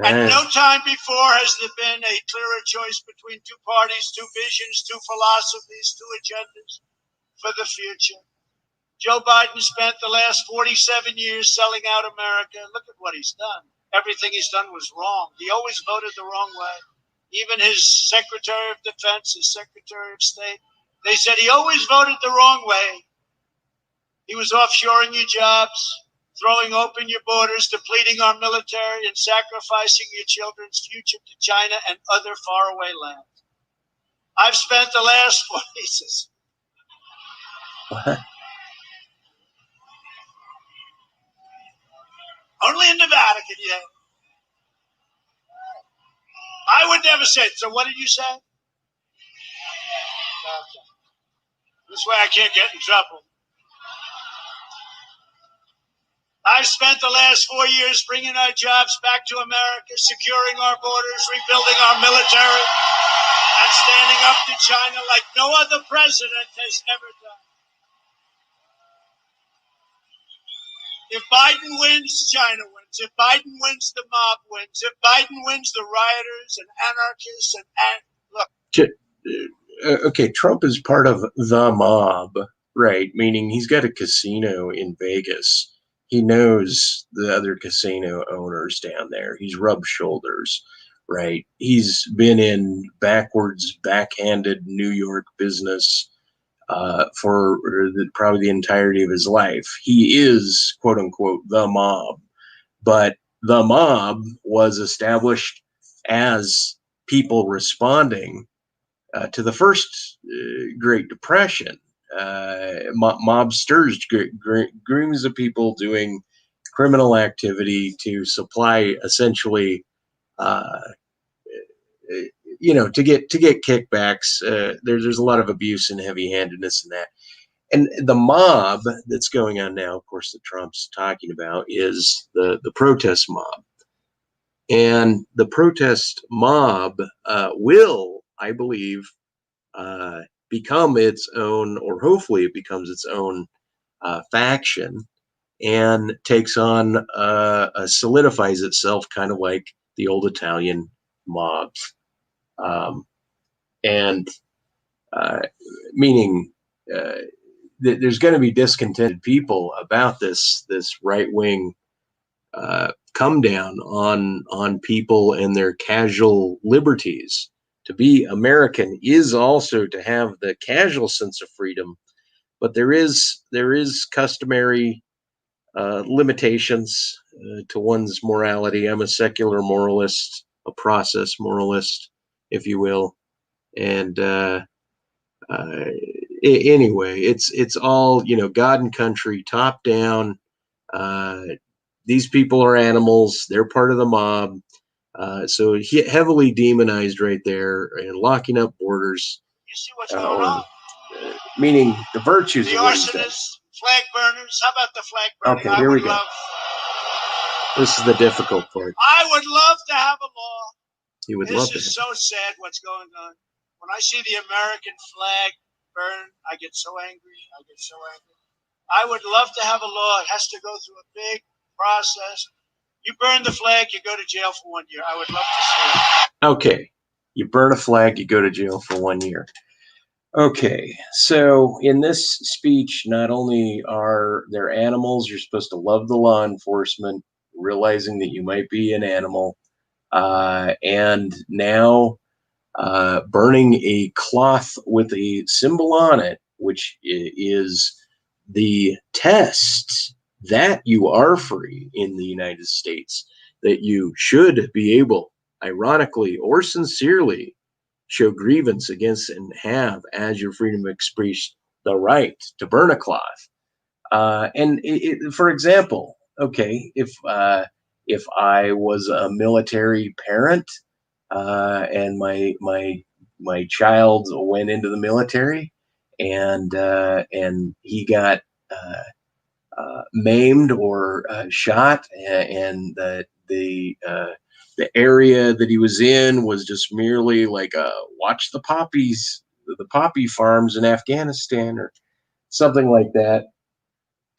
At no time before has there been a clearer choice between 2 parties, 2 visions, 2 philosophies, 2 agendas for the future. Joe Biden spent the last 47 years selling out America. Look at what he's done. Everything he's done was wrong. He always voted the wrong way. Even his Secretary of Defense, his Secretary of State, they said he always voted the wrong way. He was offshoring your jobs, throwing open your borders, depleting our military, and sacrificing your children's future to China and other faraway lands. I've spent the last 4 years. What? Only in Nevada can you. I would never say it. So what did you say? Okay. This way I can't get in trouble. I've spent the last 4 years bringing our jobs back to America, securing our borders, rebuilding our military, and standing up to China like no other president has ever done. If Biden wins, China wins. If Biden wins, the mob wins. If Biden wins, the rioters and anarchists and look. Okay, Trump is part of the mob, right? Meaning he's got a casino in Vegas. He knows the other casino owners down there. He's rubbed shoulders, right? He's been in backhanded New York business for probably the entirety of his life. He is, quote unquote, the mob. But the mob was established as people responding to the first Great Depression. Mobsters, groups of people doing criminal activity to supply essentially to get kickbacks. There's a lot of abuse and heavy-handedness in that. And the mob that's going on now, of course, that Trump's talking about is the protest mob. And the protest mob will, I believe, become its own, or hopefully it becomes its own faction, and takes on, solidifies itself kind of like the old Italian mobs. And meaning there's going to be discontented people about this right wing come down on people and their casual liberties. To be American is also to have the casual sense of freedom, but there is customary limitations to one's morality. I'm a secular moralist, a process moralist, if you will, and anyway, it's all, God and country, top down. These people are animals. They're part of the mob. So heavily demonized right there, and locking up borders. You see what's going on? Meaning the virtues the of what he's done. arsonists, flag burners. How about the flag burning? Okay, here we go. This is the difficult part. I would love to have a law. You would love to. This is so sad what's going on. When I see the American flag burn, I get so angry. I would love to have a law. It has to go through a big process. You burn the flag, you go to jail for 1 year. I would love to see it. Okay. You burn a flag, you go to jail for 1 year. Okay. So in this speech, not only are there animals, you're supposed to love the law enforcement, realizing that you might be an animal, and now burning a cloth with a symbol on it, which is the test that you are free in the United States, that you should be able, ironically or sincerely, show grievance against and have as your freedom of expression the right to burn a cloth. And for example, okay, if I was a military parent and my child went into the military and he got maimed or shot, and the area that he was in was just merely like watch the poppy farms in Afghanistan or something like that.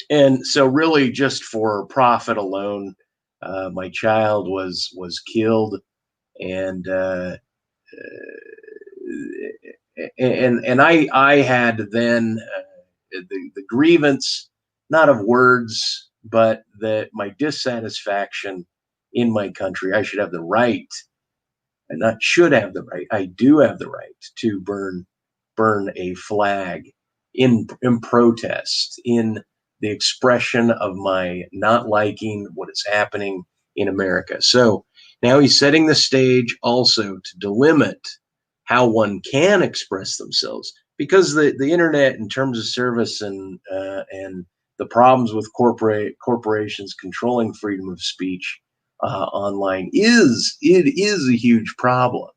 And so really just for profit alone, my child was killed, and I had then the grievance, not of words, but that my dissatisfaction in my country. I should have the right, and not should have the right. I do have the right to burn a flag in protest, in the expression of my not liking what is happening in America. So now he's setting the stage also to delimit how one can express themselves, because the internet, in terms of service and the problems with corporations controlling freedom of speech online is a huge problem.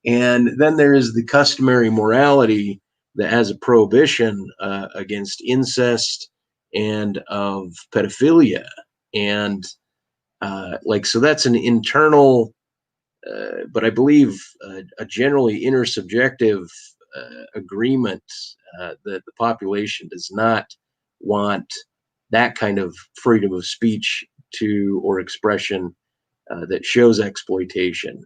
And then there is the customary morality that has a prohibition against incest and of pedophilia. And so that's an internal, but I believe a generally intersubjective agreement that the population does not want that kind of freedom of speech or expression that shows exploitation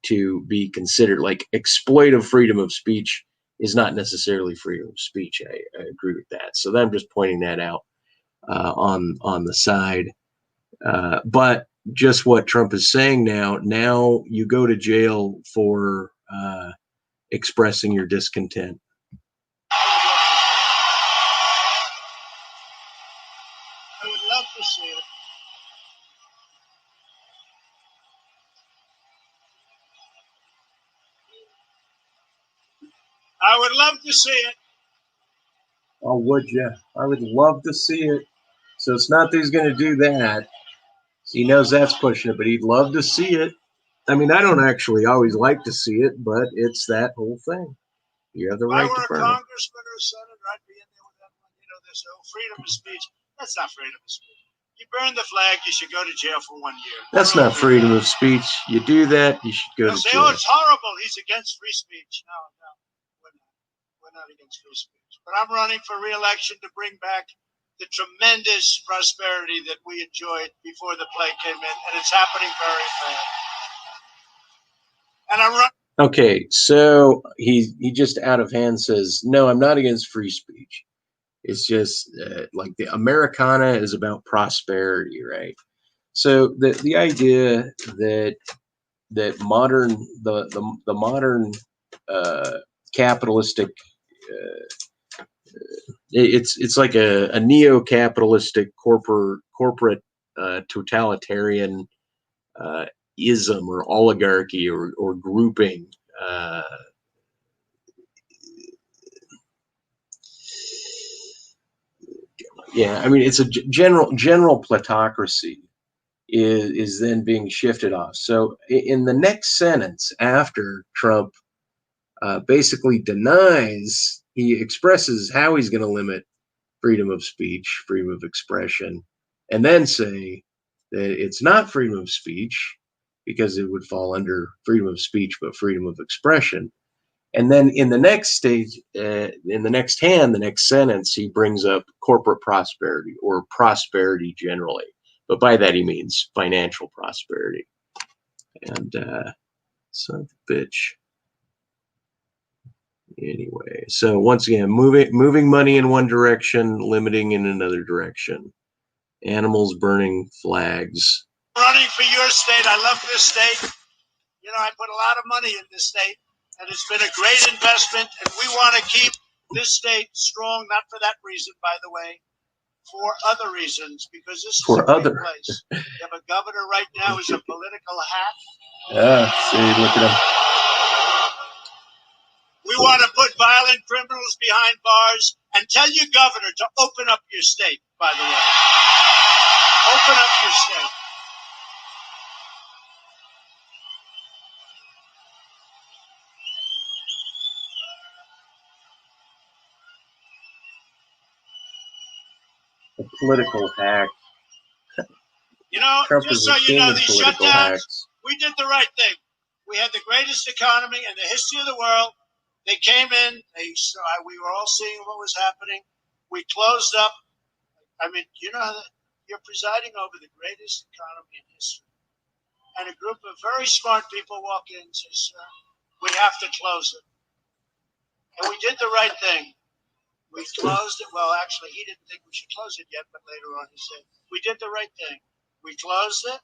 to be considered. Like exploitive freedom of speech is not necessarily freedom of speech. I agree with that. So I'm just pointing that out on the side. But just what Trump is saying now you go to jail for expressing your discontent. I would love to see it. I would love to see it. Oh, would you? I would love to see it. So it's not that he's going to do that. He knows that's pushing it, but he'd love to see it. I mean, I don't actually always like to see it, but it's that whole thing. You have the If I right were to a burn it. congressman or a senator, I'd be in there with that one. You know, this freedom of speech. That's not freedom of speech. You burn the flag, you should go to jail for 1 year. That's not freedom of speech. You do that, you should go They'll to say, jail. oh, it's horrible. He's against free speech. No, we're not against free speech. But I'm running for re-election to bring back the tremendous prosperity that we enjoyed before the plague came in, and it's happening very fast. And I'm running. Okay, so he just out of hand says, no, I'm not against free speech. It's just like the Americana is about prosperity, right? So the idea that the modern capitalistic it's like a neo-capitalistic corporate totalitarian ism or oligarchy or grouping. Yeah, I mean it's a general plutocracy is then being shifted off. So in the next sentence after Trump basically denies, he expresses how he's going to limit freedom of speech, freedom of expression, and then say that it's not freedom of speech because it would fall under freedom of speech, but freedom of expression. And then in the next stage, in the next sentence, he brings up corporate prosperity or prosperity generally. But by that, he means financial prosperity. And son of a bitch. Anyway, so once again, moving money in one direction, limiting in another direction. Animals burning flags. Running for your state. I love this state. You know, I put a lot of money in this state, and it's been a great investment, and we want to keep this state strong, not for that reason, by the way, for other reasons, because this is a great place. You have a governor right now who's a political hack. Yeah, see, look at him. We want to put violent criminals behind bars and tell your governor to open up your state, by the way. Open up your state. A political hack. You know, Trump just is so the you king know, of these political shutdowns, hacks. we did the right thing. We had the greatest economy in the history of the world. They came in. We were all seeing what was happening. We closed up. I mean, you know, you're presiding over the greatest economy in history. And a group of very smart people walk in and say, sir, we have to close it. And we did the right thing. We closed it. Well, actually, he didn't think we should close it yet, but later on he said, we did the right thing. We closed it.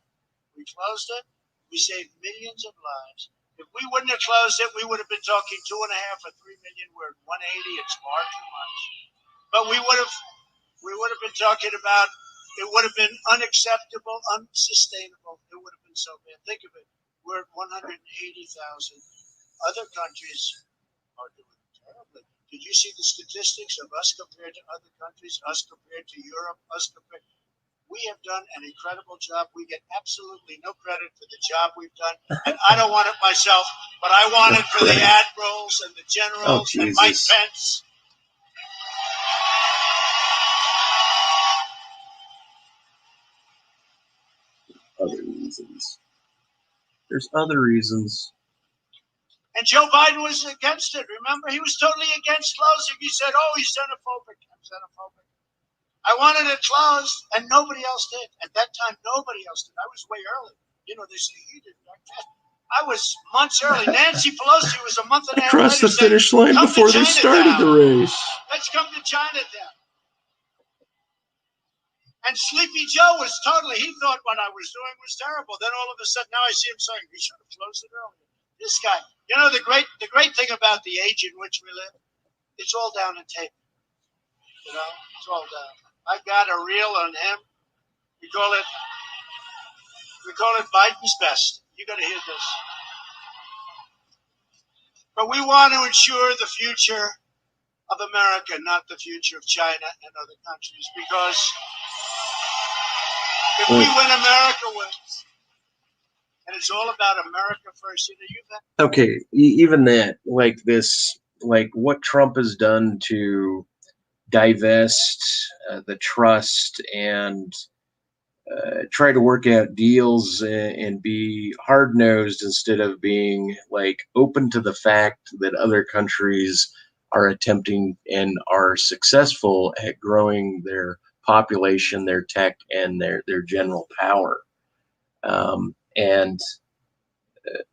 We closed it. We saved millions of lives. If we wouldn't have closed it, we would have been talking 2.5 or 3 million. We're at 180. It's far too much. But we would have been talking about, it would have been unacceptable, unsustainable. It would have been so bad. Think of it. We're at 180,000. Other countries are doing terribly. Did you see the statistics of us compared to other countries, us compared to Europe, us compared? We have done an incredible job. We get absolutely no credit for the job we've done. And I don't want it myself, but I want it for the admirals and the generals and Mike Pence. other reasons. There's other reasons. And Joe Biden was against it. Remember, he was totally against closing. He said, "Oh, he's xenophobic. I'm xenophobic." I wanted it closed, and nobody else did. At that time, nobody else did. I was way early. You know, they say he did. I was months early. Nancy Pelosi was a month and a half Across later the finish line "Come before to they started the Chinatown. race. Let's come to Chinatown." And Sleepy Joe was totally, he thought what I was doing was terrible. Then all of a sudden, now I see him saying, "We should have closed it earlier." This guy, you know, the great thing about the age in which we live, it's all down in tape. You know, it's all down. I got a reel on him. We call it Biden's best. You got to hear this. But we want to ensure the future of America, not the future of China and other countries, because if we win, America wins. And it's all about America first. You know, Okay, even that, like this, like what Trump has done to divest the trust and try to work out deals and be hard nosed instead of being like open to the fact that other countries are attempting and are successful at growing their population, their tech, and their general power. And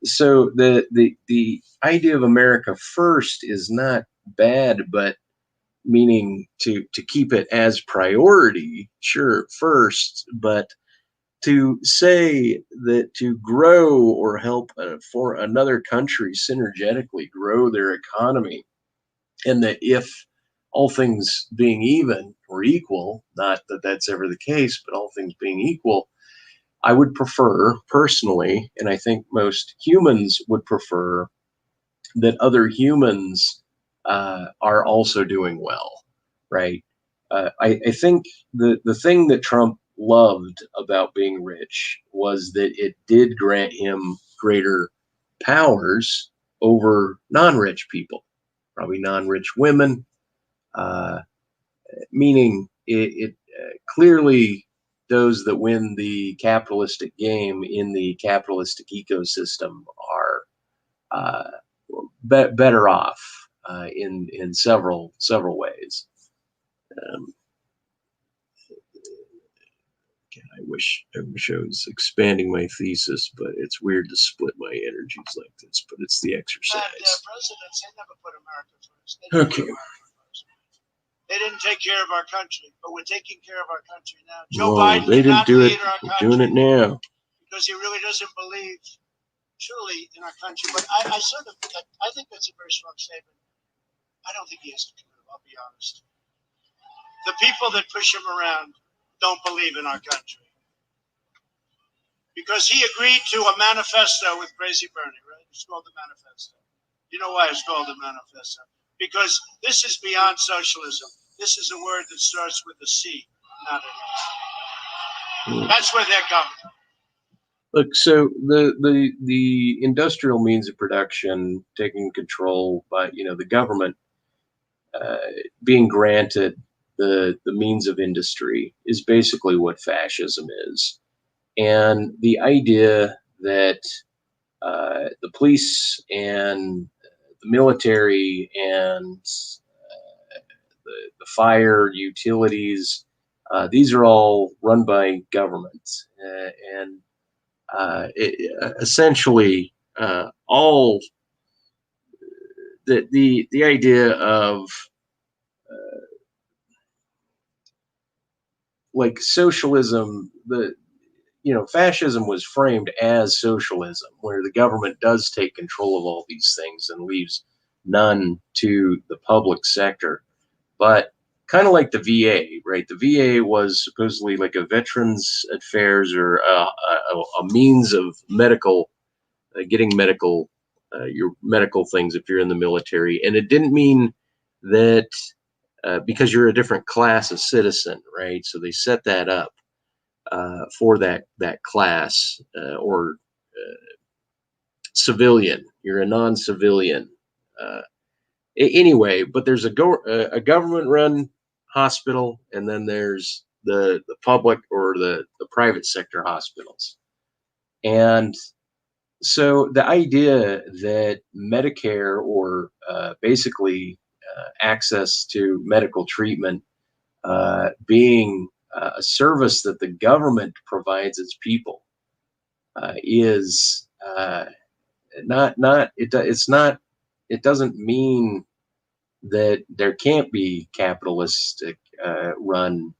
so the idea of America first is not bad, but meaning to keep it as priority, sure, first, but to say that to grow or help for another country synergetically grow their economy, and that if all things being even or equal, not that that's ever the case, but all things being equal, I would prefer personally, and I think most humans would prefer, that other humans are also doing well, right? I think the thing that Trump loved about being rich was that it did grant him greater powers over non-rich people, probably non-rich women, uh, meaning it clearly those that win the capitalistic game in the capitalistic ecosystem are better off in several ways. Um, I wish I was expanding my thesis, but it's weird to split my energies like this. But it's the exercise. presidents, they never put America first. Okay. They didn't take care of our country, but we're taking care of our country now. Joe Whoa, Biden they did didn't not do it. lead our We're country doing it now. because he really doesn't believe truly in our country. But I think that's a very strong statement. I don't think he has to do it. I'll be honest. The people that push him around don't believe in our country because he agreed to a manifesto with Crazy Bernie, right? It's called the manifesto. You know why it's called the manifesto? Because this is beyond socialism. This is a word that starts with a C, not an S. That's where they're going. Look, so the industrial means of production taking control by the government being granted the means of industry is basically what fascism is, and the idea that the police and the military and the fire utilities, these are all run by government, and essentially all the idea of like socialism, fascism was framed as socialism, where the government does take control of all these things and leaves none to the public sector. But kind of like the VA, right? The VA was supposedly like a veterans affairs or a means of medical, getting medical, your medical things if you're in the military. And it didn't mean that because you're a different class of citizen, right? So they set that up for that class or civilian. You're a non-civilian. Anyway, but there's a government-run hospital, and then there's the public or the private sector hospitals. And so the idea that Medicare or basically access to medical treatment being a service that the government provides its people is it's not, it doesn't mean that there can't be capitalistic run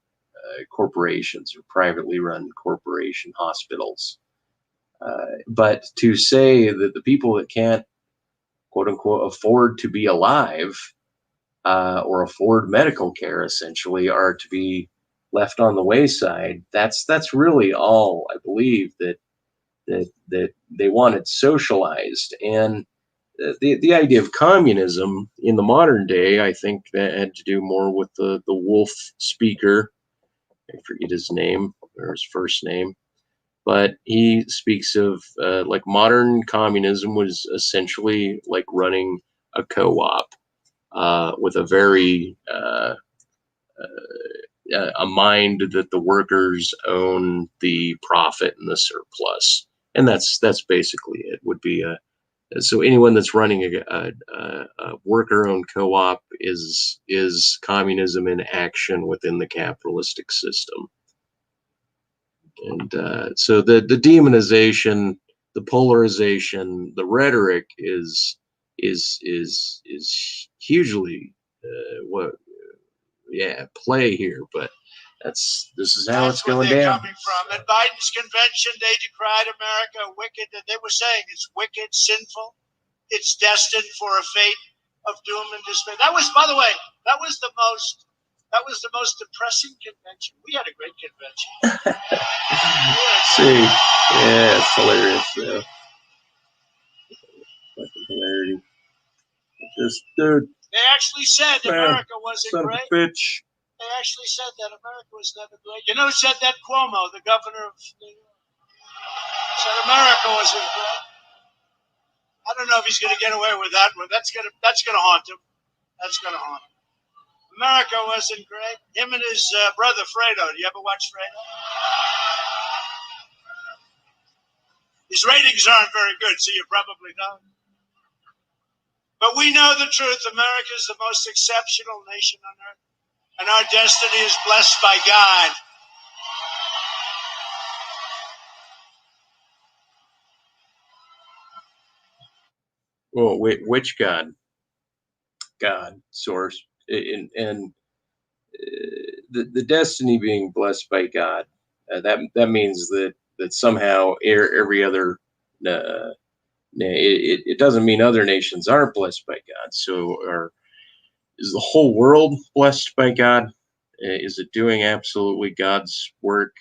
corporations or privately run corporation hospitals. But to say that the people that can't, quote unquote, afford to be alive or afford medical care essentially are to be left on the wayside, that's really all I believe that they wanted socialized. And the idea of communism in the modern day, I think that had to do more with the wolf speaker. I forget his name or his first name, but he speaks of like modern communism was essentially like running a co-op with a very a mind that the workers own the profit and the surplus, and that's basically it. Would be a so anyone that's running a worker-owned co-op is communism in action within the capitalistic system. And so the demonization, the polarization, the rhetoric is hugely what play here, but this is how it's going down. Coming from. At Biden's convention, they decried America wicked. They were saying it's wicked, sinful, it's destined for a fate of doom and despair. That was, by the way, that was the most depressing convention. We had a great convention. See, yeah, it's hilarious. Yeah. Fucking hilarity. Just dude. They actually said America wasn't son great. Of a bitch. They actually said that America was never great. You know who said that? Cuomo, the governor of New York, said America wasn't great. I don't know if he's going to get away with that one. That's going to haunt him. That's going to haunt him. America wasn't great. Him and his brother Fredo. Do you ever watch Fredo? His ratings aren't very good, so you probably don't. But we know the truth. America is the most exceptional nation on earth, and our destiny is blessed by God. Well, which God? God, source, and the destiny being blessed by God. That means that somehow every other. It doesn't mean other nations aren't blessed by God. So, is the whole world blessed by God? Is it doing absolutely God's work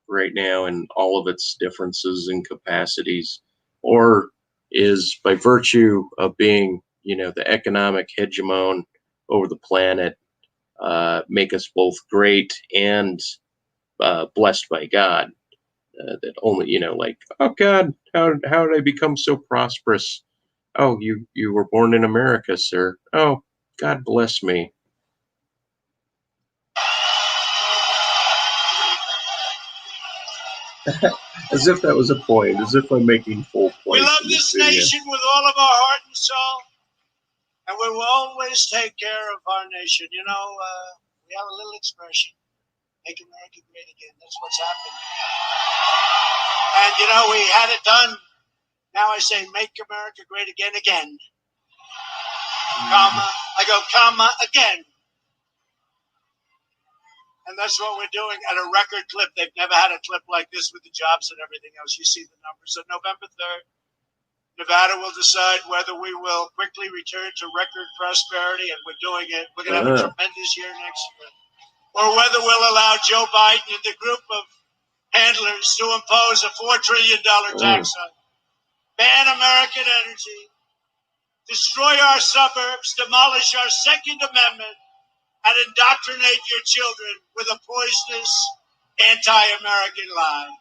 right now in all of its differences and capacities, or is by virtue of being, the economic hegemon over the planet, make us both great and blessed by God? That only, like, oh God, how did I become so prosperous? Oh, you were born in America, sir. Oh, God bless me. As if that was a point, as if I'm making full points. We love this nation with all of our heart and soul, and we will always take care of our nation. We have a little expression, make America great again. That's what's happening. And, we had it done. Now I say, make America great again, comma. I go, comma, again. And that's what we're doing at a record clip. They've never had a clip like this with the jobs and everything else. You see the numbers. On November 3rd, Nevada will decide whether we will quickly return to record prosperity, and we're doing it. We're going to have a tremendous year next year. Or whether we'll allow Joe Biden and the group of handlers to impose a $4 trillion tax hike, ban American energy, destroy our suburbs, demolish our Second Amendment, and indoctrinate your children with a poisonous anti-American lie.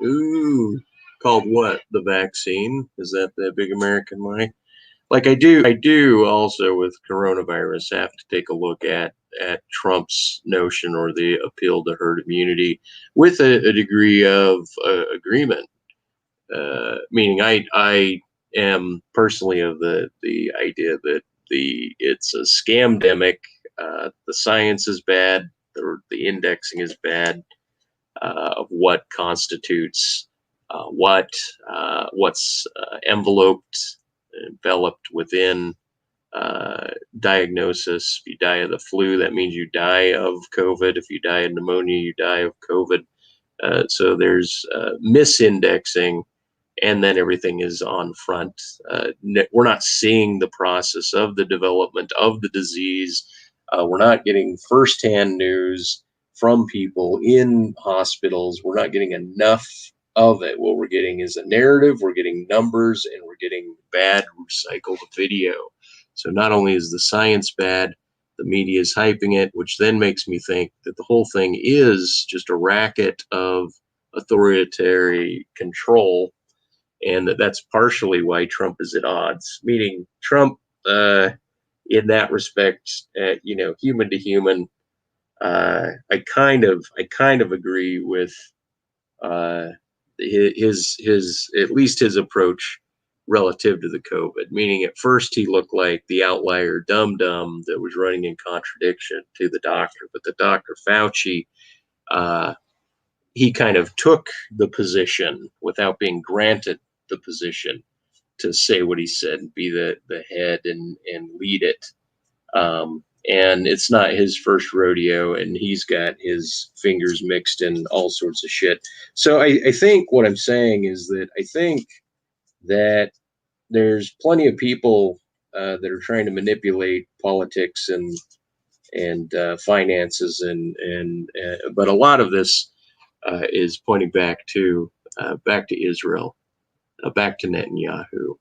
Ooh, called what? The vaccine? Is that the big American lie? Like I do also with coronavirus have to take a look at Trump's notion or the appeal to herd immunity with a degree of agreement. Meaning I am personally of the idea that it's a scamdemic. The science is bad. The indexing is bad of what constitutes what's enveloped within diagnosis. If you die of the flu, that means you die of COVID. If you die of pneumonia, you die of COVID. So there's misindexing, and then everything is on front. We're not seeing the process of the development of the disease. We're not getting firsthand news from people in hospitals. We're not getting enough of it. What we're getting is a narrative, we're getting numbers, and we're getting bad recycled video. So not only is the science bad, the media is hyping it, which then makes me think that the whole thing is just a racket of authoritarian control, and that's partially why Trump is at odds. Meaning Trump, in that respect, human to human, I kind of agree with his at least his approach relative to the COVID. Meaning, at first he looked like the outlier dum dum that was running in contradiction to the doctor, but the Dr. Fauci, he kind of took the position without being granted the position to say what he said and be the head and lead it. And it's not his first rodeo, and he's got his fingers mixed in all sorts of shit. So I think what I'm saying is that I think that there's plenty of people that are trying to manipulate politics and finances, but a lot of this is pointing back to Israel, back to Netanyahu,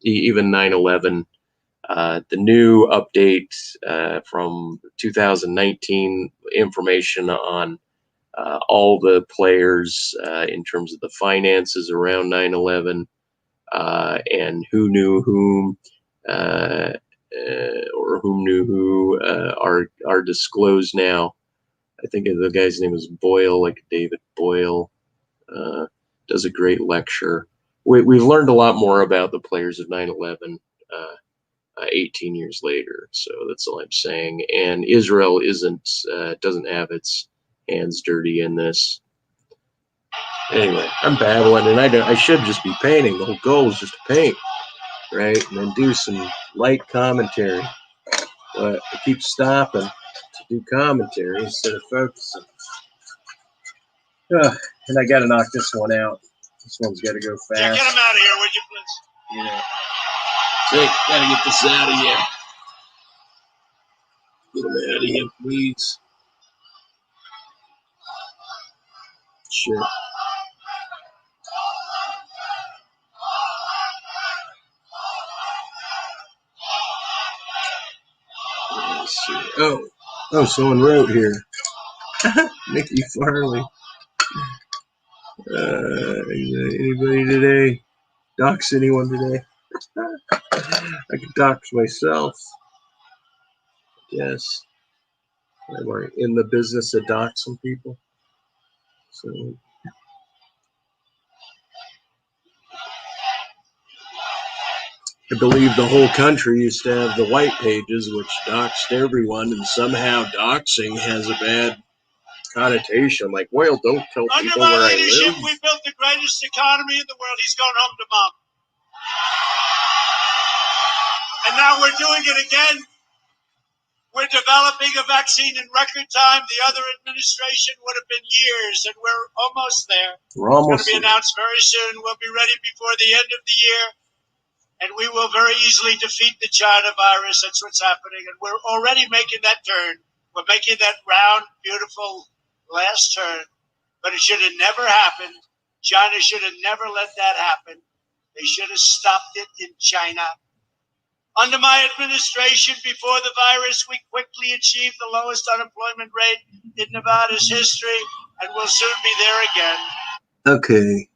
even 9/11. The new update from 2019 information on all the players in terms of the finances around 9/11 and who knew whom or whom knew who are disclosed now. I think the guy's name is Boyle, like David Boyle. Does a great lecture. We've learned a lot more about the players of 9/11 18 years later. So that's all I'm saying. And Israel doesn't have its hands dirty in this. Anyway, I'm babbling, and I should just be painting. The whole goal is just to paint, right? And then do some light commentary. But I keep stopping to do commentary instead of focusing. And I got to knock this one out. This one's got to go fast. Yeah, get him out of here, would you, please? Yeah. So, gotta get this out of here. Get him out of here, please. Shit. Let's see. Oh, someone wrote here. Mickey Farley. Anybody today? Dox anyone today? I could dox myself. Yes. I'm in the business of doxing people. So. I believe the whole country used to have the white pages, which doxed everyone, and somehow doxing has a bad connotation. Like, well, don't tell Under people my where I leadership, live. we built the greatest economy in the world. He's going home to mom. And now we're doing it again. We're developing a vaccine in record time. The other administration would have been years, and we're almost there. We're almost It's going to be announced very soon. We'll be ready before the end of the year, and we will very easily defeat the China virus. That's what's happening, and we're already making that turn. We're making that round, beautiful last turn, but it should have never happened. China should have never let that happen. They should have stopped it in China. Under my administration, before the virus, we quickly achieved the lowest unemployment rate in Nevada's history, and we'll soon be there again. Okay.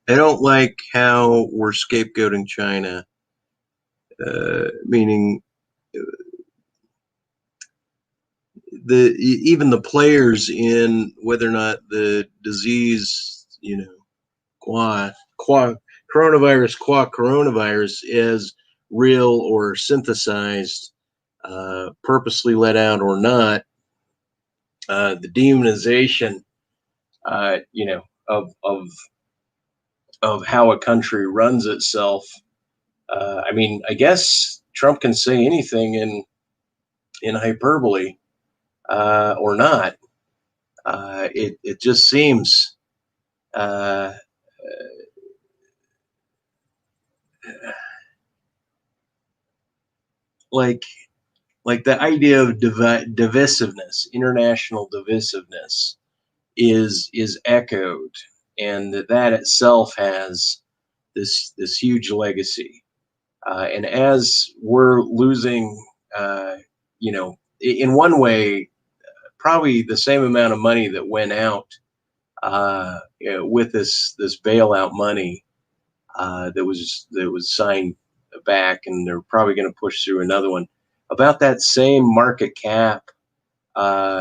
I don't like how we're scapegoating China, meaning even the players in whether or not the disease, coronavirus as real or synthesized, purposely let out or not. The demonization, of how a country runs itself. I mean, I guess Trump can say anything in hyperbole, or not. It just seems, uh, like the idea of divisiveness, international divisiveness, is echoed, and that itself has this huge legacy. And as we're losing, in one way, probably the same amount of money that went out, with this bailout money, that was signed back, and they're probably going to push through another one. About that same market cap,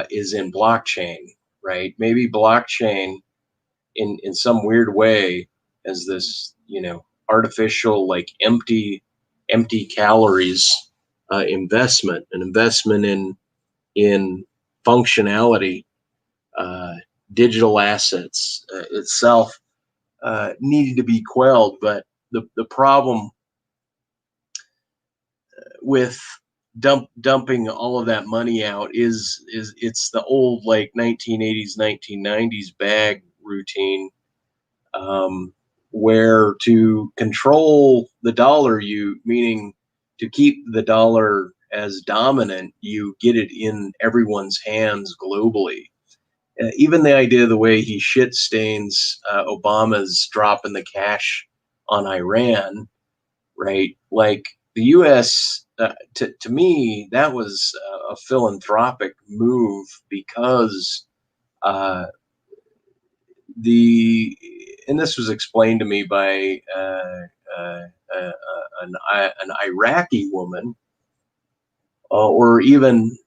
is in blockchain, right? Maybe blockchain, in some weird way, as this, artificial, like, empty calories, investment, an investment in functionality, uh, digital assets, itself, needed to be quelled. But the problem with dumping all of that money out is it's the old, like, 1980s 1990s bag routine, where to control the dollar, meaning to keep the dollar as dominant, you get it in everyone's hands globally. Even the idea of the way he shit stains, Obama's dropping the cash on Iran, right? Like, the U.S., to me, that was a philanthropic move, because, uh, the and this was explained to me by, an Iraqi woman, or even,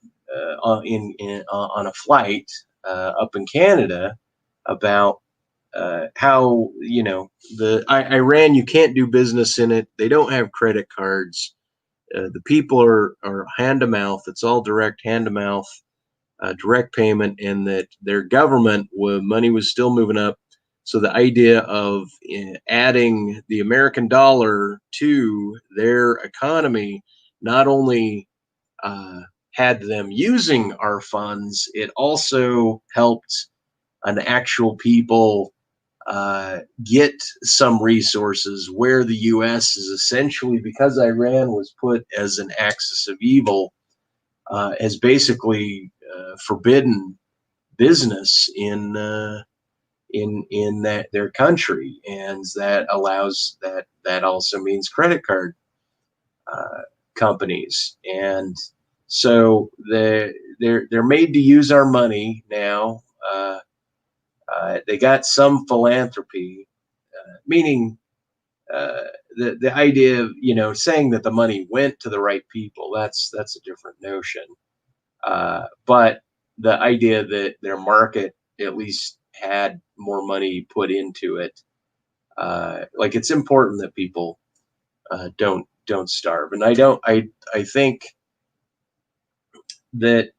on a flight, up in Canada, about, how, the Iran, you can't do business in it. They don't have credit cards. The people are hand to mouth. It's all direct hand to mouth, direct payment, and that their government, money was still moving up. So the idea of, adding the American dollar to their economy not only, uh, had them using our funds, it also helped an actual people, get some resources, where the U.S. is essentially, because Iran was put as an axis of evil, has basically, forbidden business in that their country, and that also means credit card, uh, companies. And so they're made to use our money now. They got some philanthropy, meaning, uh, the idea of, saying that the money went to the right people. That's a different notion. But the idea that their market at least had more money put into it, like, it's important that people, don't starve. And I think that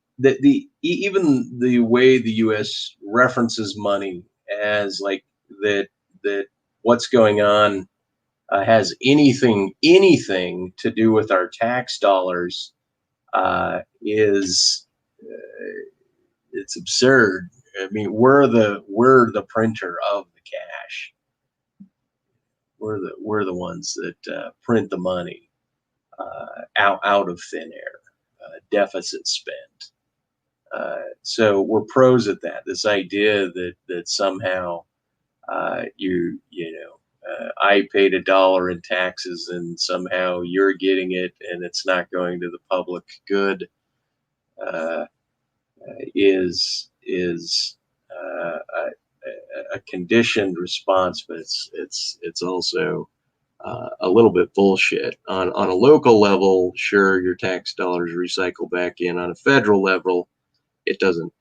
even the way the U.S. references money as, like, that what's going on, has anything to do with our tax dollars, is it's absurd. I mean, we're the printer of the cash. We're the ones that, print the money, out of thin air, deficit spend. So we're pros at that. This idea that somehow, I paid $1 in taxes, and somehow you're getting it, and it's not going to the public good, uh, is, a conditioned response, but it's also, a little bit bullshit. On a local level, sure, your tax dollars recycle back in. On a federal level, it doesn't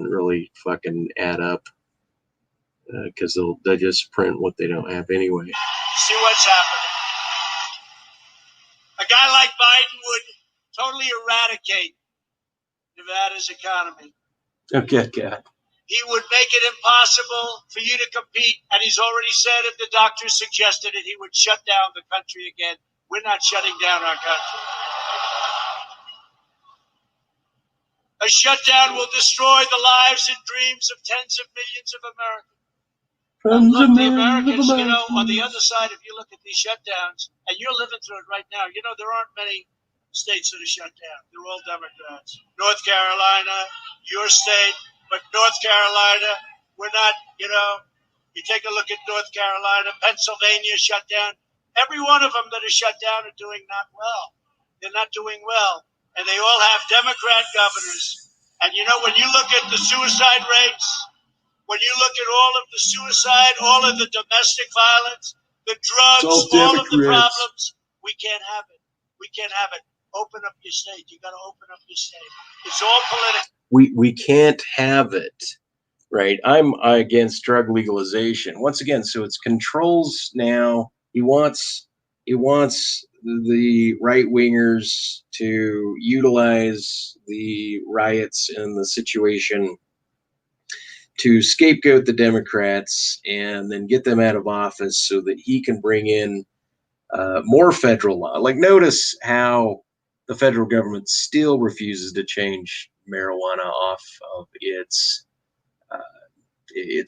really fucking add up. because they'll just print what they don't have anyway. See what's happening. A guy like Biden would totally eradicate Nevada's economy. Okay, God. He would make it impossible for you to compete, and he's already said if the doctors suggested it, he would shut down the country again. We're not shutting down our country. A shutdown will destroy the lives and dreams of tens of millions of Americans. Look, the Americans, you know, on the other side, if you look at these shutdowns, and you're living through it right now, you know, there aren't many states that are shut down. They're all Democrats. North Carolina, your state, but North Carolina, we're not, you know, you take a look at North Carolina, Pennsylvania shut down. Every one of them that are shut down are doing not well. They're not doing well. And they all have Democrat governors. And, you know, when you look at the suicide rates, when you look at all of the suicide, all of the domestic violence, the drugs, all of the problems, we can't have it. We can't have it. Open up your state. You got to open up your state. It's all political. We can't have it, right? I'm against drug legalization. Once again, so it's controls now. He wants the right wingers to utilize the riots and the situation to scapegoat the Democrats and then get them out of office so that he can bring in more federal law. Like, notice how the federal government still refuses to change marijuana off of its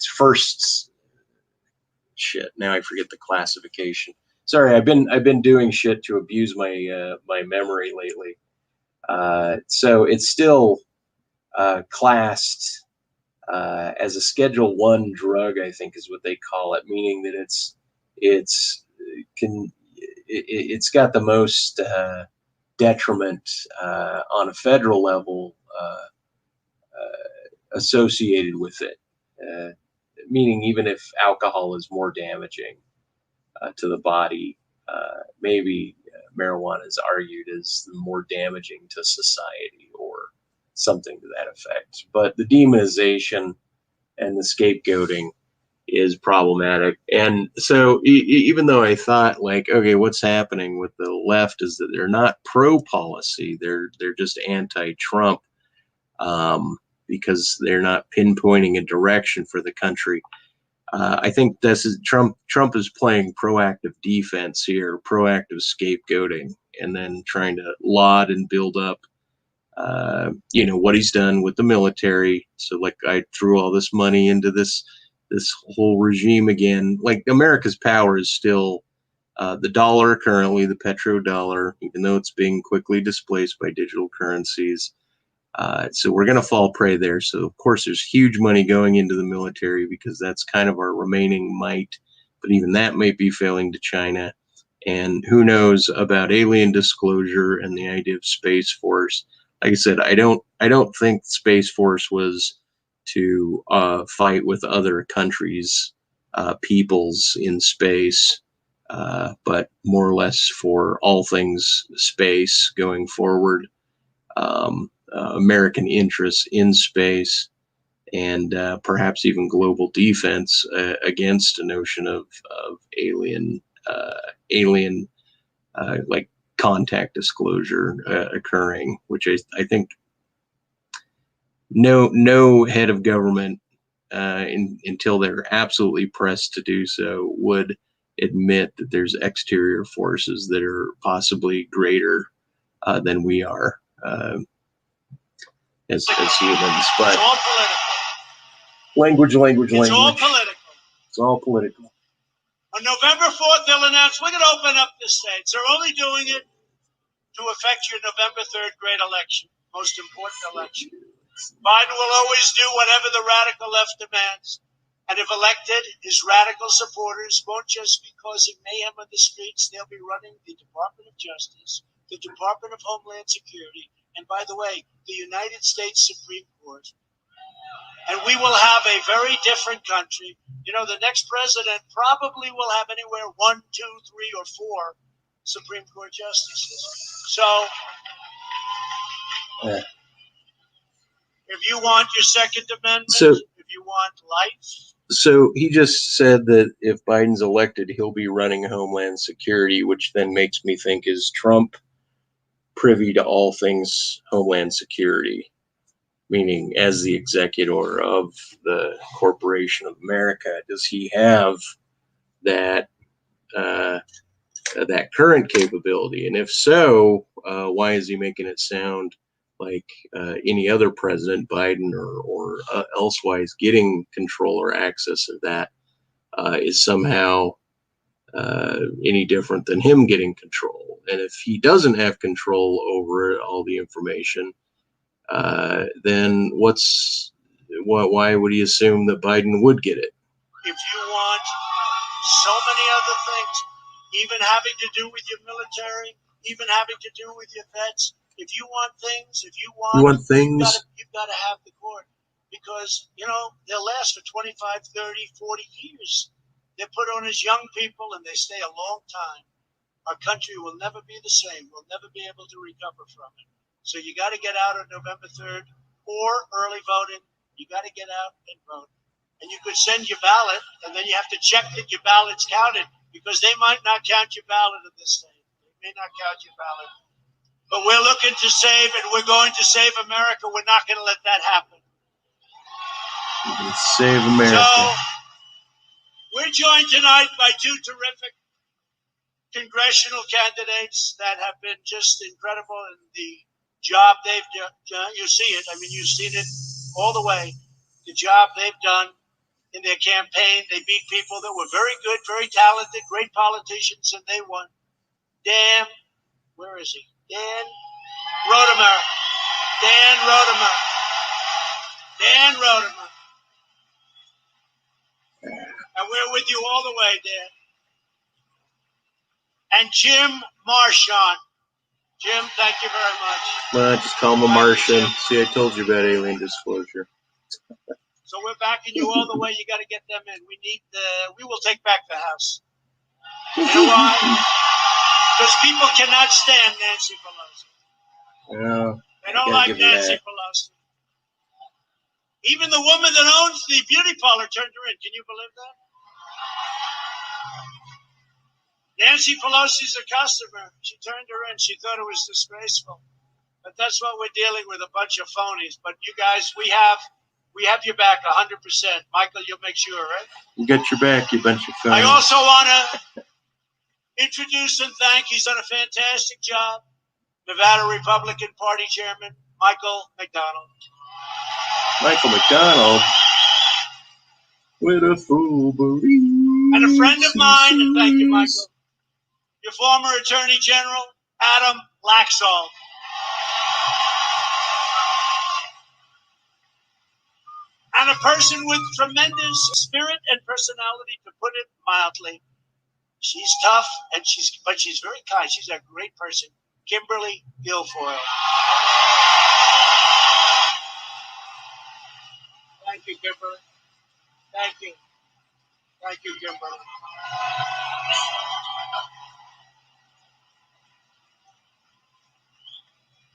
first shit. Now I forget the classification. Sorry, I've been doing shit to abuse my my memory lately. So it's still classed as a Schedule 1 drug, I think is what they call it, meaning that it's got the most detriment on a federal level associated with it. Meaning, even if alcohol is more damaging to the body, maybe marijuana is argued as more damaging to society or something to that effect. But the demonization and the scapegoating is problematic. And so even though I thought, like, okay, what's happening with the left is that they're not pro-policy, they're just anti-Trump, because they're not pinpointing a direction for the country. I think this is Trump is playing proactive defense here, proactive scapegoating, and then trying to laud and build up what he's done with the military. So, like, I threw all this money into this whole regime again. Like, America's power is still the dollar currently, the petrodollar, even though it's being quickly displaced by digital currencies. So we're going to fall prey there. So, of course, there's huge money going into the military because that's kind of our remaining might. But even that might be failing to China. And who knows about alien disclosure and the idea of Space Force. Like I said, I don't think Space Force was to fight with other countries, peoples in space, but more or less for all things space going forward. American interests in space, and perhaps even global defense against a notion of alien like contact disclosure occurring, which I think no head of government until they're absolutely pressed to do so would admit that there's exterior forces that are possibly greater than we are. As humans, but it's all political. Language. It's all political. It's all political. On November 4th, they'll announce we're going to open up the states. They're only doing it to affect your November 3rd great election, most important election. Biden will always do whatever the radical left demands. And if elected, his radical supporters won't just be causing mayhem on the streets. They'll be running the Department of Justice, the Department of Homeland Security, and by the way, the United States Supreme Court. And we will have a very different country. You know, the next president probably will have anywhere 1, 2, 3, or 4 Supreme Court justices. So, if you want your Second Amendment, if you want life, So he just said that if Biden's elected, he'll be running Homeland Security, which then makes me think, is Trump privy to all things Homeland Security? Meaning, as the executor of the Corporation of America, does he have that that current capability? And if so, why is he making it sound like any other president, Biden or elsewise, getting control or access of that is somehow any different than him getting control? And if he doesn't have control over all the information, then why would he assume that Biden would get it? If you want so many other things, even having to do with your military, even having to do with your vets, if you want things, you've got to have the court. Because, they'll last for 25, 30, 40 years. They're put on as young people and they stay a long time. Our country will never be the same. We'll never be able to recover from it. So you got to get out on November 3rd or early voting. You got to get out and vote. And you could send your ballot, and then you have to check that your ballot's counted, because they might not count your ballot in this state. They may not count your ballot. But we're looking to save, and we're going to save America. We're not going to let that happen. Save America. So we're joined tonight by two terrific congressional candidates that have been just incredible in the job they've done. You see it. I mean, you've seen it all the way. The job they've done in their campaign. They beat people that were very good, very talented, great politicians, and they won. Where is he? Dan Rodemer. And we're with you all the way, Dan. And Jim Marchant. Jim, thank you very much. Just call him a Martian. See, I told you about alien disclosure. So we're backing you all the way. You got to get them in. We will take back the House. You know why? Because people cannot stand Nancy Pelosi. They don't like Nancy Pelosi. Even the woman that owns the beauty parlor turned her in. Can you believe that? Nancy Pelosi's a customer. She turned her in. She thought it was disgraceful. But that's what we're dealing with, a bunch of phonies. But you guys, we have your back 100%. Michael, you'll make sure, right? You got your back, you bunch of phonies. I also want to introduce and thank, he's done a fantastic job, Nevada Republican Party Chairman, Michael McDonald. Michael McDonald? With a fool believes. And a friend of mine, and thank you, Michael, your former Attorney General, Adam Laxalt. And a person with tremendous spirit and personality, to put it mildly. She's tough, but she's very kind. She's a great person, Kimberly Guilfoyle. Thank you, Kimberly. Thank you. Thank you, Kimberly.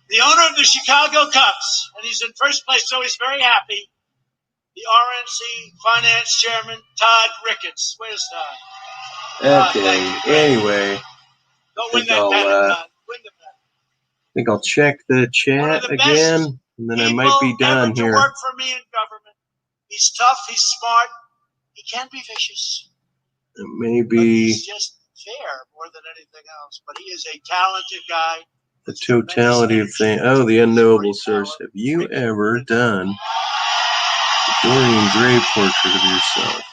The owner of the Chicago Cubs, and he's in first place, so he's very happy. The RNC Finance Chairman, Todd Ricketts. Where's Todd? Okay, anyway. Don't win that pennant, Todd. Win the pennant. I think I'll check the chat again, and then I might be done here. To work for me in government. He's tough, he's smart, he can be vicious. Maybe. But he's just fair more than anything else. But he is a talented guy. The totality of things. Oh, the unknowable source. Have you ever done a Dorian Gray portrait of yourself?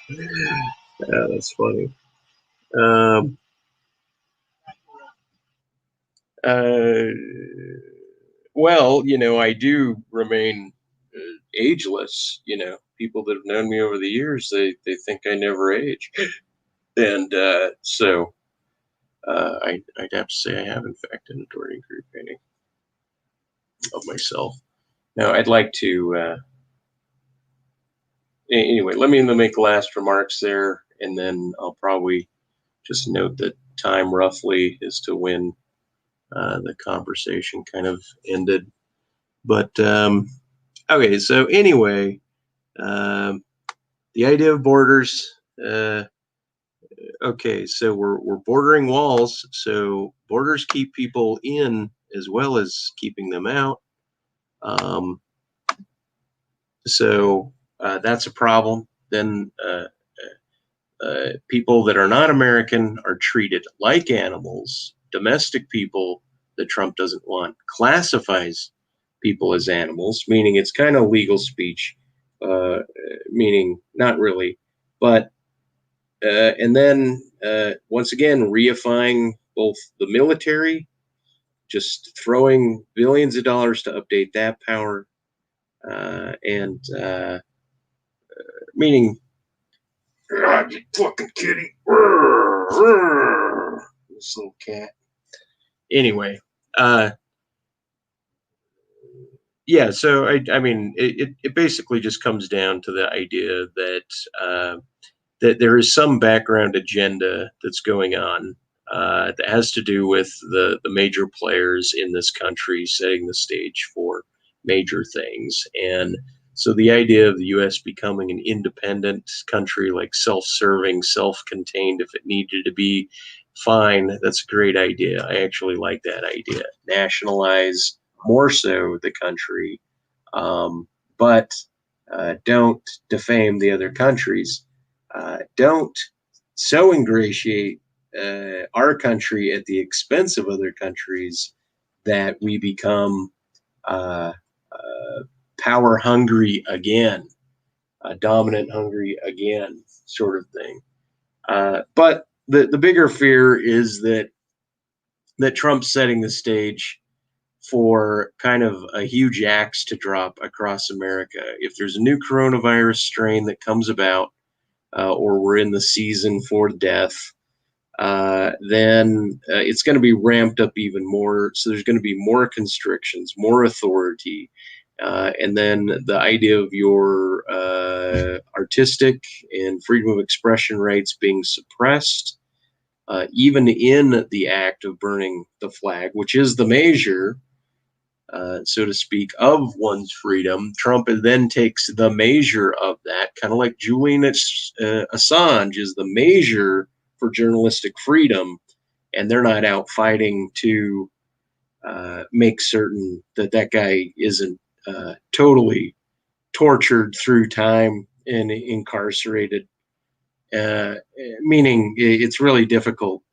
Yeah, that's funny. Well, I do remain ageless. People that have known me over the years, they think I never age. And so I'd have to say I have, in fact, done a Dorian Gray painting of myself. Now, I'd like to, anyway, let me make last remarks there, and then I'll probably just note that time roughly is to when the conversation kind of ended. But, okay, so anyway, The idea of borders. Okay, so we're bordering walls. So borders keep people in as well as keeping them out. So that's a problem. Then people that are not American are treated like animals. Domestic people that Trump doesn't want classifies people as animals, meaning it's kind of legal speech, meaning not really. But and then once again, reifying both the military, just throwing billions of dollars to update that power, and meaning, you fucking kitty, this little cat. Anyway, yeah. So I mean, it basically just comes down to the idea that that there is some background agenda that's going on that has to do with the major players in this country setting the stage for major things. And so the idea of the U.S. becoming an independent country, like self-serving, self-contained, if it needed to be, fine, that's a great idea. I actually like that idea. Nationalize more so the country, but don't defame the other countries. Don't so ingratiate our country at the expense of other countries that we become uh, power hungry again, dominant hungry again, sort of thing. But the bigger fear is that Trump's setting the stage for kind of a huge axe to drop across America. If there's a new coronavirus strain that comes about, or we're in the season for death, then it's going to be ramped up even more. So there's going to be more constrictions, more authority. And then the idea of your artistic and freedom of expression rights being suppressed, even in the act of burning the flag, which is the measure, so to speak, of one's freedom. Trump then takes the measure of that, kind of like Julian Assange is the measure for journalistic freedom, and they're not out fighting to make certain that that guy isn't totally tortured through time and incarcerated. Meaning, it's really difficult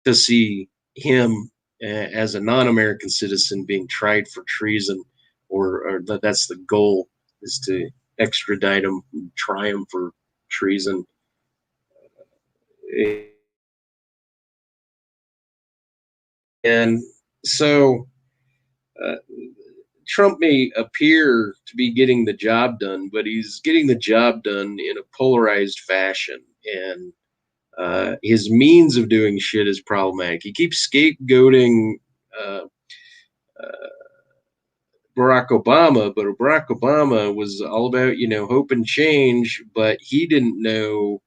to see him as a non-American citizen being tried for treason, or that's the goal, is to extradite him, try him for treason. And so uh, Trump may appear to be getting the job done, but he's getting the job done in a polarized fashion. And his means of doing shit is problematic. He keeps scapegoating uh, uh, Barack Obama, but Barack Obama was all about, hope and change, but he didn't know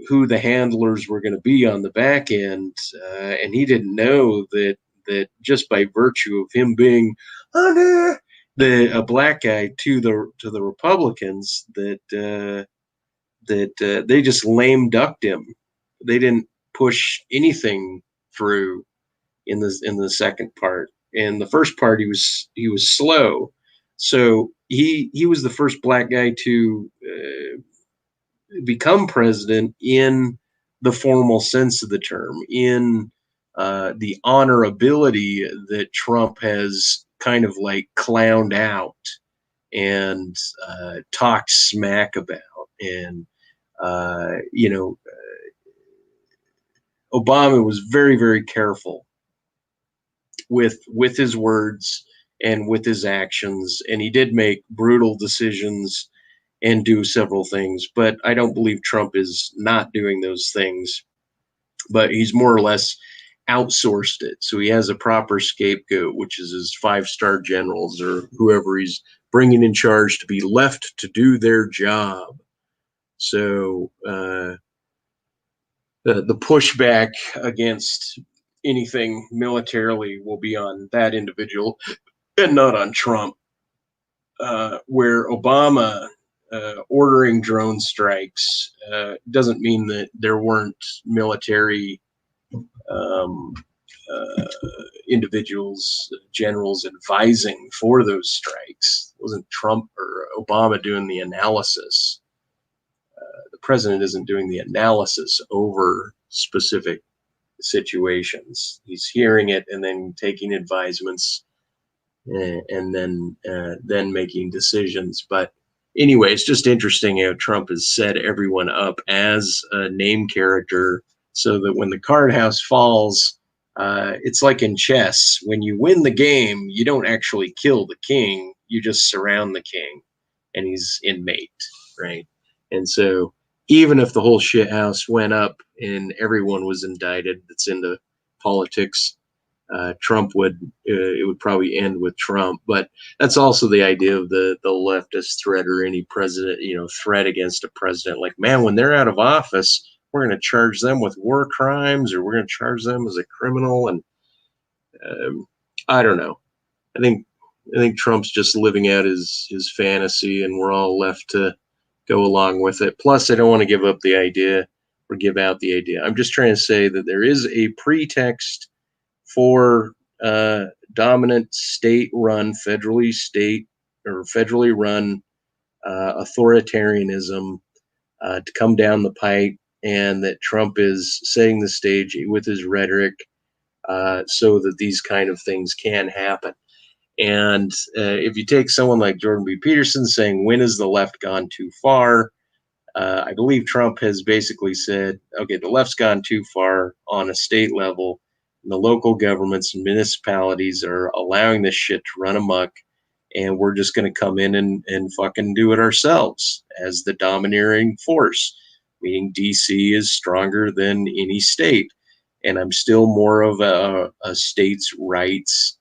who the handlers were going to be on the back end, and he didn't know that just by virtue of him being a black guy to the Republicans, that they just lame ducked him. They didn't push anything through in the second part. In the first part, he was slow, so he was the first black guy to become president in the formal sense of the term, in the honorability that Trump has kind of like clowned out and talked smack about. And Obama was very, very careful with his words and with his actions, and he did make brutal decisions and do several things. But I don't believe Trump is not doing those things, but he's more or less outsourced it. So he has a proper scapegoat, which is his 5-star generals or whoever he's bringing in charge to be left to do their job. So the pushback against anything militarily will be on that individual and not on Trump. where Obama ordering drone strikes doesn't mean that there weren't military um, uh, individuals, generals advising for those strikes. It wasn't Trump or Obama doing the analysis. The president isn't doing the analysis over specific situations. He's hearing it and then taking advisements and then making decisions. But anyway, it's just interesting how Trump has set everyone up as a name character so that when the card house falls, it's like in chess. When you win the game, you don't actually kill the king, you just surround the king and he's inmate, right? And so even if the whole shit house went up and everyone was indicted that's into politics, Trump would it would probably end with Trump. But that's also the idea of the leftist threat or any president, threat against a president. Like, man, when they're out of office, we're going to charge them with war crimes, or we're going to charge them as a criminal. And I don't know. I think Trump's just living out his fantasy, and we're all left to go along with it. Plus, I don't want to give up the idea or give out the idea. I'm just trying to say that there is a pretext for dominant state-run, federally run authoritarianism to come down the pipe, and that Trump is setting the stage with his rhetoric so that these kind of things can happen. And if you take someone like Jordan B. Peterson saying, when has the left gone too far? I believe Trump has basically said, okay, the left's gone too far on a state level. And the local governments and municipalities are allowing this shit to run amok. And we're just going to come in and fucking do it ourselves as the domineering force, meaning DC is stronger than any state. And I'm still more of a states' rights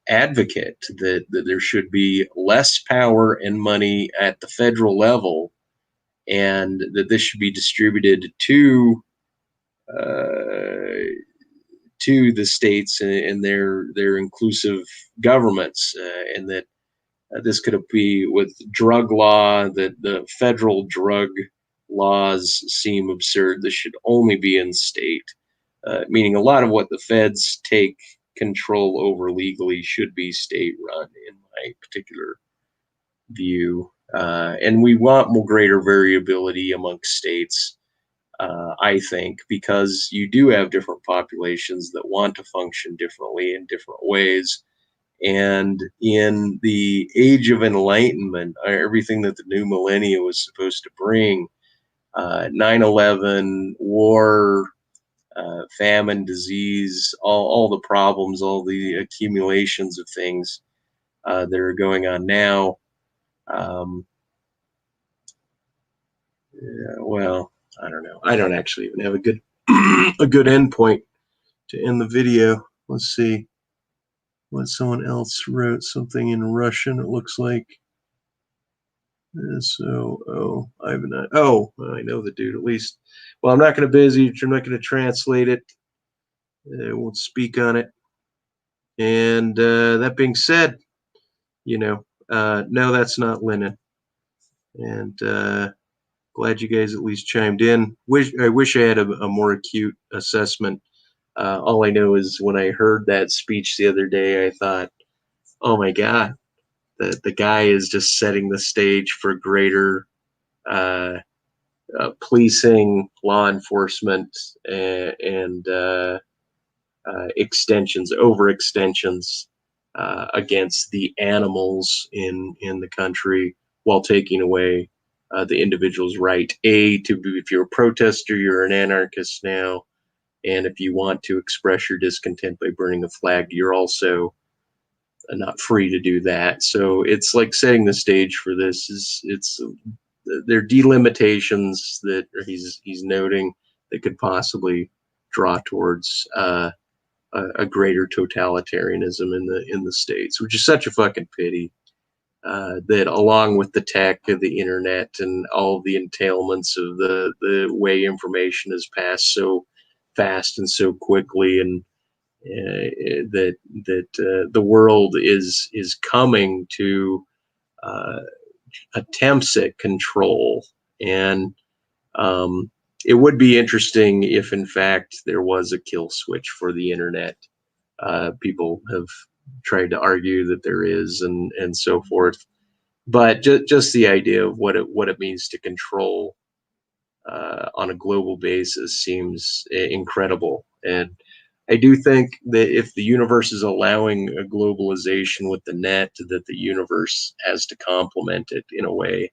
advocate that there should be less power and money at the federal level, and that this should be distributed to the states and their inclusive governments, and that this could be with drug law, that the federal drug laws seem absurd. This should only be in state, meaning a lot of what the feds take control over legally should be state run, in my particular view. And we want more greater variability amongst states, I think, because you do have different populations that want to function differently in different ways. And in the age of enlightenment, everything that the new millennia was supposed to bring, 9/11, war, famine, disease, all the problems, all the accumulations of things that are going on now. Yeah, well, I don't know. I don't actually even have a good a good endpoint to end the video. Let's see what someone else wrote. Something in Russian, it looks like. I know the dude at least. Well, I'm not going to I'm not going to translate it. I won't speak on it. And that being said, no, that's not Lenin. And glad you guys at least chimed in. I wish I had a more acute assessment. All I know is when I heard that speech the other day, I thought, oh my God, the guy is just setting the stage for greater policing, law enforcement, and overextensions against the animals in the country, while taking away the individual's right, if you're a protester, you're an anarchist now, and if you want to express your discontent by burning a flag, you're also not free to do that. So it's like setting the stage for this. There are delimitations that he's noting that could possibly draw towards a greater totalitarianism in the states, which is such a fucking pity. That along with the tech of the internet and all the entailments of the way information is passed so fast and so quickly, and that the world is coming to attempts at control. And it would be interesting if, in fact, there was a kill switch for the internet. People have tried to argue that there is, and so forth. But just the idea of what it means to control on a global basis seems incredible. And I do think that if the universe is allowing a globalization with the net, that the universe has to complement it in a way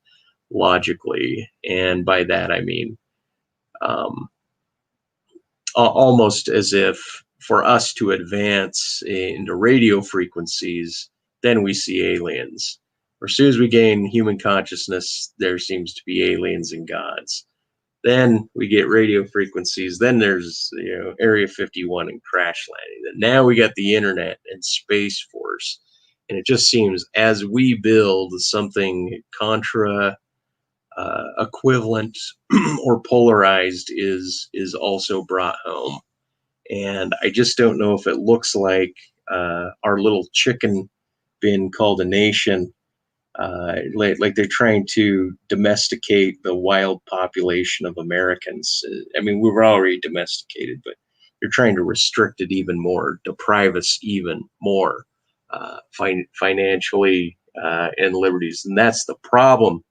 logically. And by that, I mean um, almost as if for us to advance into radio frequencies, then we see aliens. Or as soon as we gain human consciousness, there seems to be aliens and gods. Then we get radio frequencies. Then there's Area 51 and crash landing. And now we got the internet and Space Force. And it just seems as we build something contra equivalent or polarized is also brought home. And I just don't know if it looks like our little chicken bin called a nation, like they're trying to domesticate the wild population of Americans. I mean, we were already domesticated, but they're trying to restrict it even more, deprive us even more financially and liberties. And that's the problem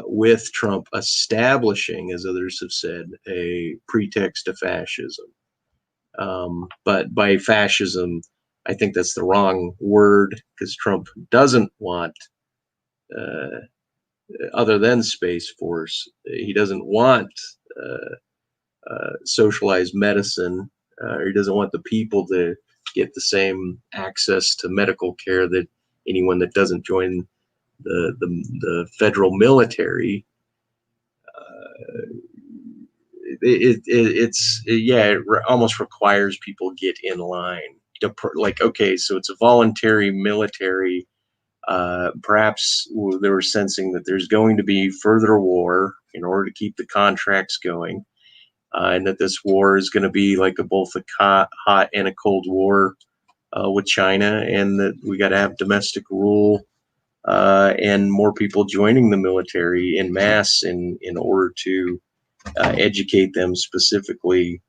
with Trump establishing, as others have said, a pretext to fascism. But by fascism, I think that's the wrong word, because Trump doesn't want, other than Space Force, he doesn't want socialized medicine. He doesn't want the people to get the same access to medical care that anyone that doesn't join the federal military. It almost requires people get in line. Like, okay, so it's a voluntary military. Perhaps they were sensing that there's going to be further war in order to keep the contracts going, and that this war is going to be like both a hot and a cold war with China, and that we got to have domestic rule and more people joining the military in mass in order to educate them specifically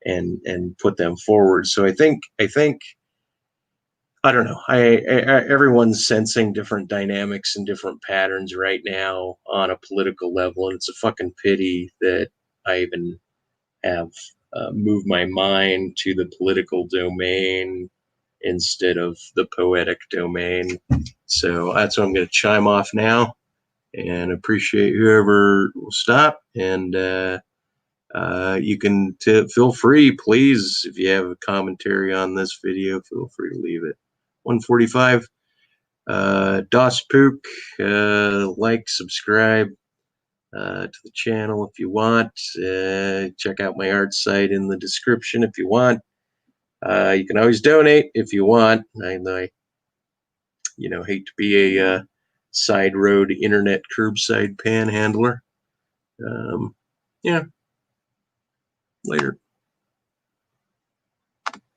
and put them forward. So I think I don't know. Everyone's sensing different dynamics and different patterns right now on a political level, and it's a fucking pity that I even have moved my mind to the political domain instead of the poetic domain. So that's what I'm going to chime off now, and appreciate whoever will stop. And you can feel free, please, if you have a commentary on this video, feel free to leave it. 145. Das Pook, like, subscribe to the channel if you want. Check out my art site in the description if you want. You can always donate if you want. I hate to be a side road internet curbside panhandler. Yeah. Later.